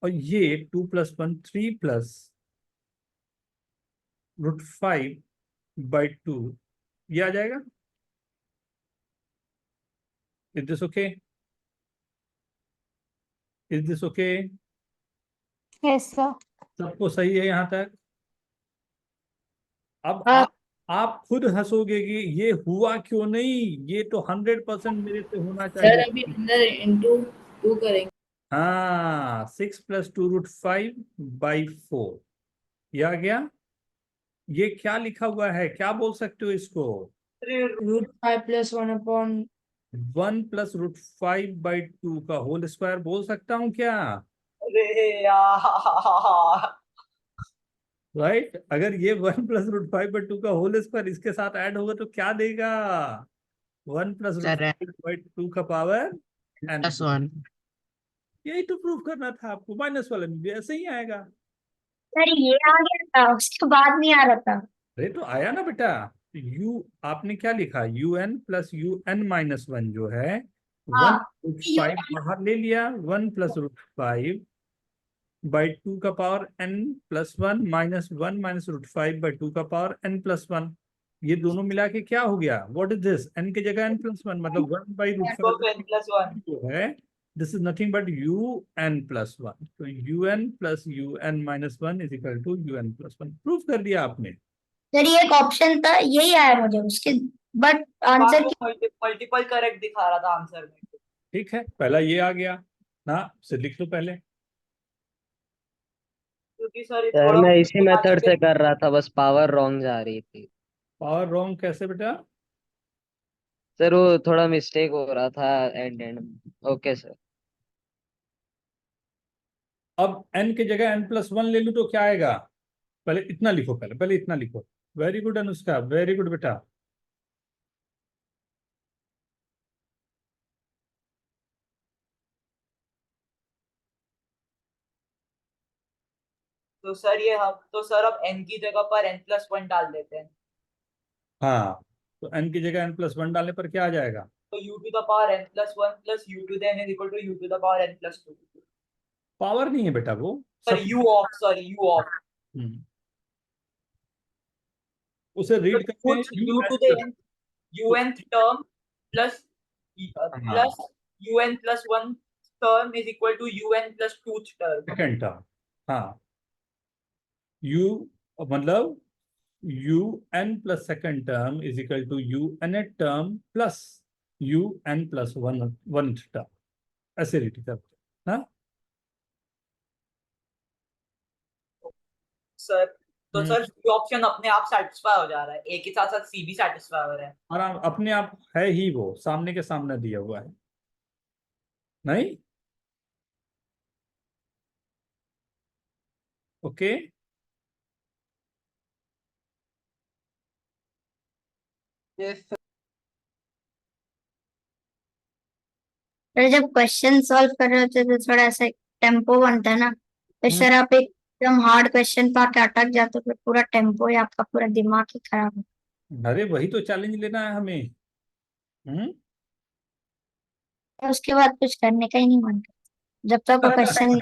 और ये 2+1 3+√5/2 ये आ जाएगा। Is this okay? Is this okay? Yes sir. सबको सही है यहाँ तक? अब हाँ। आप खुद हंसोगे कि ये हुआ क्यों नहीं, ये तो 100% मेरे से होना सर चाहिए। अभी अंदर इंटू 2 करेंगे। हाँ, 6+2√5/4 ये आ गया। ये क्या लिखा हुआ है, क्या बोल सकते हो इसको? √5 + 1/. 1+√5/2 का होल स्क्वायर बोल सकता हूँ क्या? अरे यार, राइट। अगर ये 1+√5/2 का होल स्क्वायर इसके साथ ऐड होगा तो क्या देगा? 1+√5/2 का पावर n। +1। यही तो प्रूव करना था आपको, माइनस वाले में भी ऐसे ही आएगा। सर ये आ गया था, उसके बाद नहीं आ रहा था। अरे तो आया ना बेटा। u आपने क्या लिखा, un + un-1 जो है, हाँ। 1√5 बाहर ले लिया, 1+√5/2 का पावर n+1 -1 -√5/2 का पावर n+1। ये दोनों मिला के क्या हो गया, व्हाट इज दिस? n की जगह n+1, मतलब 1/√5 n+1। जो है, this is nothing but un+1। तो un + un-1 is equal to un+1। Proof कर दिया आपने। सर ये एक ऑप्शन था, यही आया मुझे उसके, बट आंसर की मल्टीपल करेक्ट दिखा रहा था आंसर में। ठीक है, पहला ये आ गया ना, से लिख लो पहले। क्योंकि सर सर मैं इसी मेथड से कर रहा था, बस पावर रॉन्ग जा रही थी। पावर रॉन्ग कैसे बेटा? सर वो थोड़ा मिस्टेक हो रहा था एंड ओके सर। अब n की जगह n+1 ले लूं तो क्या आएगा? पहले इतना लिखो, पहले इतना लिखो। Very good Anushka, very good बेटा। तो सर अब n की जगह पर n+1 डाल देते हैं। हाँ, तो n की जगह n+1 डालने पर क्या आ जाएगा? तो u⁴ n+1 + u⁴n = u⁴n+2। Power नहीं है बेटा वो, सर सब u ऑफ उसे रीड करते हैं u⁴n unth term plus हाँ, un+1 term is equal to un+2th term। Second term. हाँ, u मतलब un + second term is equal to un term plus un + 1th term, ऐसे रीड करते हैं। हाँ सर तो हम्म, सर ये ऑप्शन अपने आप सेटिस्फाई हो जा रहा है, ए के साथ साथ सी भी सेटिस्फाई हो रहा है। और अपने आप है ही, वो सामने के सामने दिया हुआ है। नहीं, ओके। Yes sir. फिर जब क्वेश्चन सॉल्व कर रहे होते तो थोड़ा ऐसा टेम्पो बनता है ना, तो हम्म, सर आप एकदम हार्ड क्वेश्चन पर आके अटक जाते हो, फिर पूरा टेम्पो या आपका पूरा दिमाग ही खराब हो। अरे वही तो चैलेंज लेना है हमें। हम्म। तो उसके बाद कुछ करने का ही नहीं मन करता जब तक वो क्वेश्चन।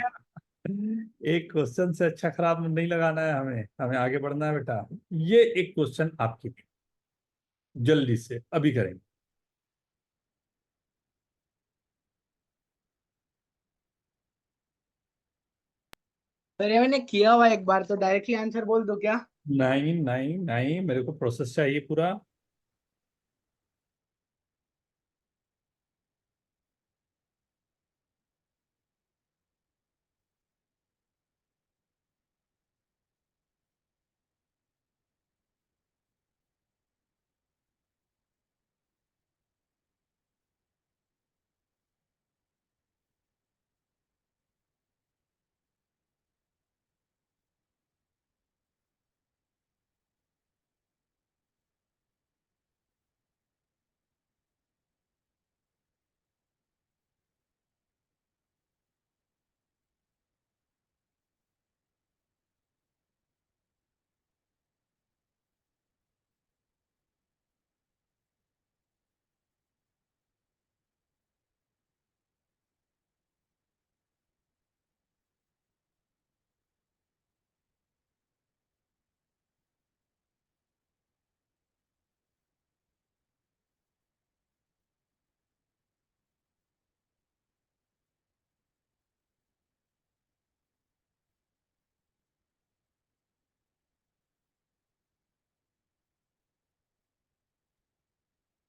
एक क्वेश्चन से अच्छा खराब नहीं लगाना है हमें, हमें आगे बढ़ना है बेटा। ये एक क्वेश्चन आपकी, जल्दी से अभी करेंगे। सर ये मैंने किया हुआ एक बार, तो डायरेक्टली आंसर बोल दो क्या? नहीं नहीं नहीं, मेरे को प्रोसेस चाहिए पूरा।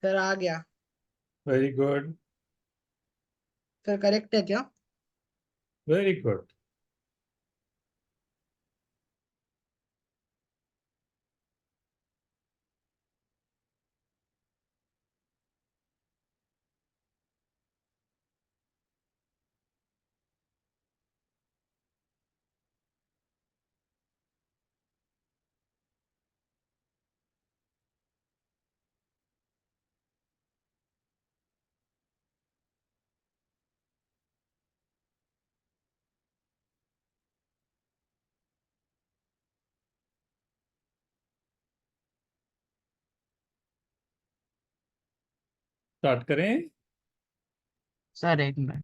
सर आ गया। वेरी गुड, सर करेक्ट है क्या? Very good. स्टार्ट करें। सर एक मिनट।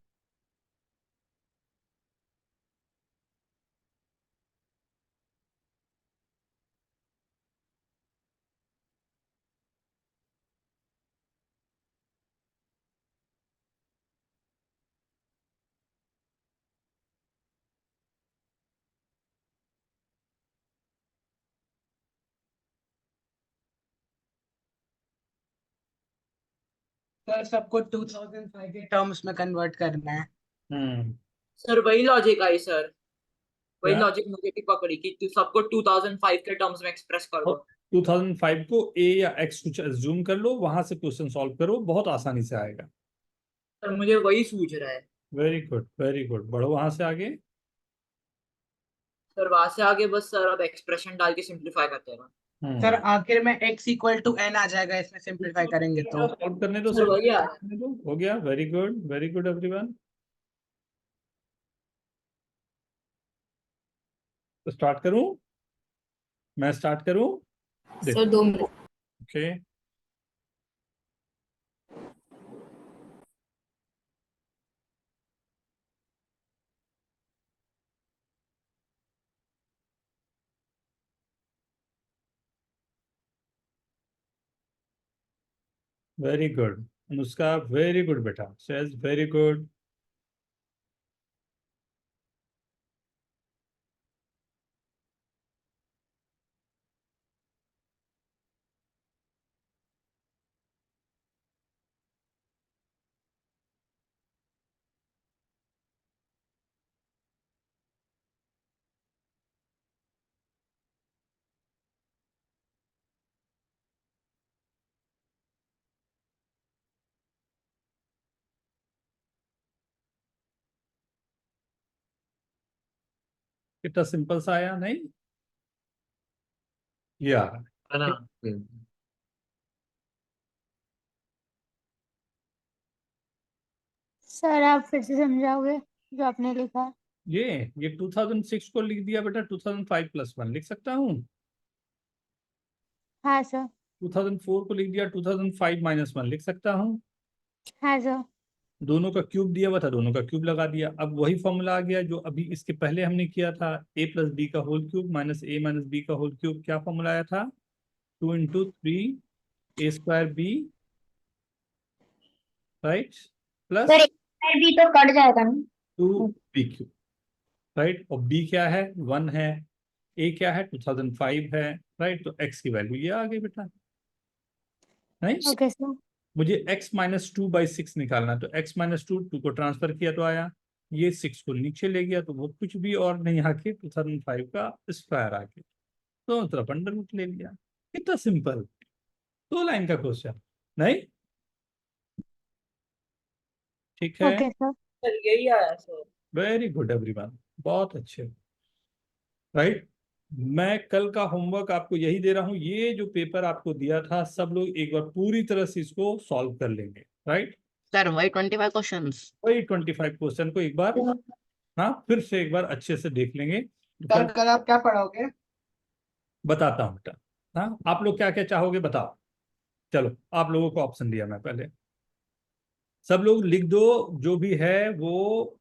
सर सबको 2005 के टर्म्स में कन्वर्ट करना है। हम्म। सर वही लॉजिक आई सर, वही क्या? लॉजिक मुझे भी पकड़ी कि तू सबको 2005 के टर्म्स में एक्सप्रेस कर दो। 2005 को ए या एक्स कुछ एज्यूम कर लो, वहां से क्वेश्चन सॉल्व करो, बहुत आसानी से आएगा। सर मुझे वही सूझ रहा है। वेरी गुड वेरी गुड, बढ़ो वहां से आगे। सर वहां से आगे बस सर अब एक्सप्रेशन डाल के सिंप्लीफाई करते हैं। सर हम्म। आखिर में x इक्वल टू n आ जाएगा इसमें सिंप्लीफाई करेंगे तो। सॉल्व करने दो, सर वही आ रहा है। करने दो, हो गया। Very good everyone. तो स्टार्ट करूं? मैं स्टार्ट करूं? सर देखो। 2 minute. Okay. Very good Anushka, very good बेटा। सेज वेरी गुड। कितना सिंपल सा आया नहीं? ये आ रहा है। है ना? सर आप फिर से समझाओगे जो आपने लिखा है? ये 2006 को लिख दिया बेटा, 2005 + 1 लिख सकता हूँ। हाँ सर। 2004 को लिख दिया, 2005 - 1 लिख सकता हूँ। हाँ सर। दोनों का क्यूब दिया हुआ था, दोनों का क्यूब लगा दिया। अब वही फॉर्मूला आ गया जो अभी इसके पहले हमने किया था, a + b का whole cube minus a - b का होल क्यूब। क्या फॉर्मूला आया था? 2 × 3 a² b, right, plus sir भी तो कट जाएगा ना। 2b³, right. और b क्या है? 1 है। a क्या है? 2005 है, राइट। तो x की वैल्यू ये आ गई बेटा, राइट। Okay sir. मुझे x - 2/6 निकालना, तो x - 2 को ट्रांसफर किया तो आया, ये 6 को नीचे ले गया तो वो कुछ भी और नहीं आके 2005 का स्क्वायर आ गया, तो तरफ अंडर रूट ले लिया। कितना सिंपल, 2 लाइन का क्वेश्चन, नहीं? ठीक है, ओके सर। सर यही आया सर। वेरी गुड एवरीवन, बहुत अच्छे, राइट। मैं कल का होमवर्क आपको यही दे रहा हूं, ये जो पेपर आपको दिया था सब लोग एक बार पूरी तरह से इसको सॉल्व कर लेंगे, राइट। सर वही 25 क्वेश्चंस। वही 25 क्वेश्चन को एक बार, हाँ, फिर से एक बार अच्छे से देख लेंगे। सर कल आप क्या पढ़ाओगे? बताता हूँ बेटा। हाँ, आप लोग क्या क्या चाहोगे बताओ। चलो, आप लोगों को ऑप्शन दिया मैं पहले, सब लोग लिख दो जो भी है वो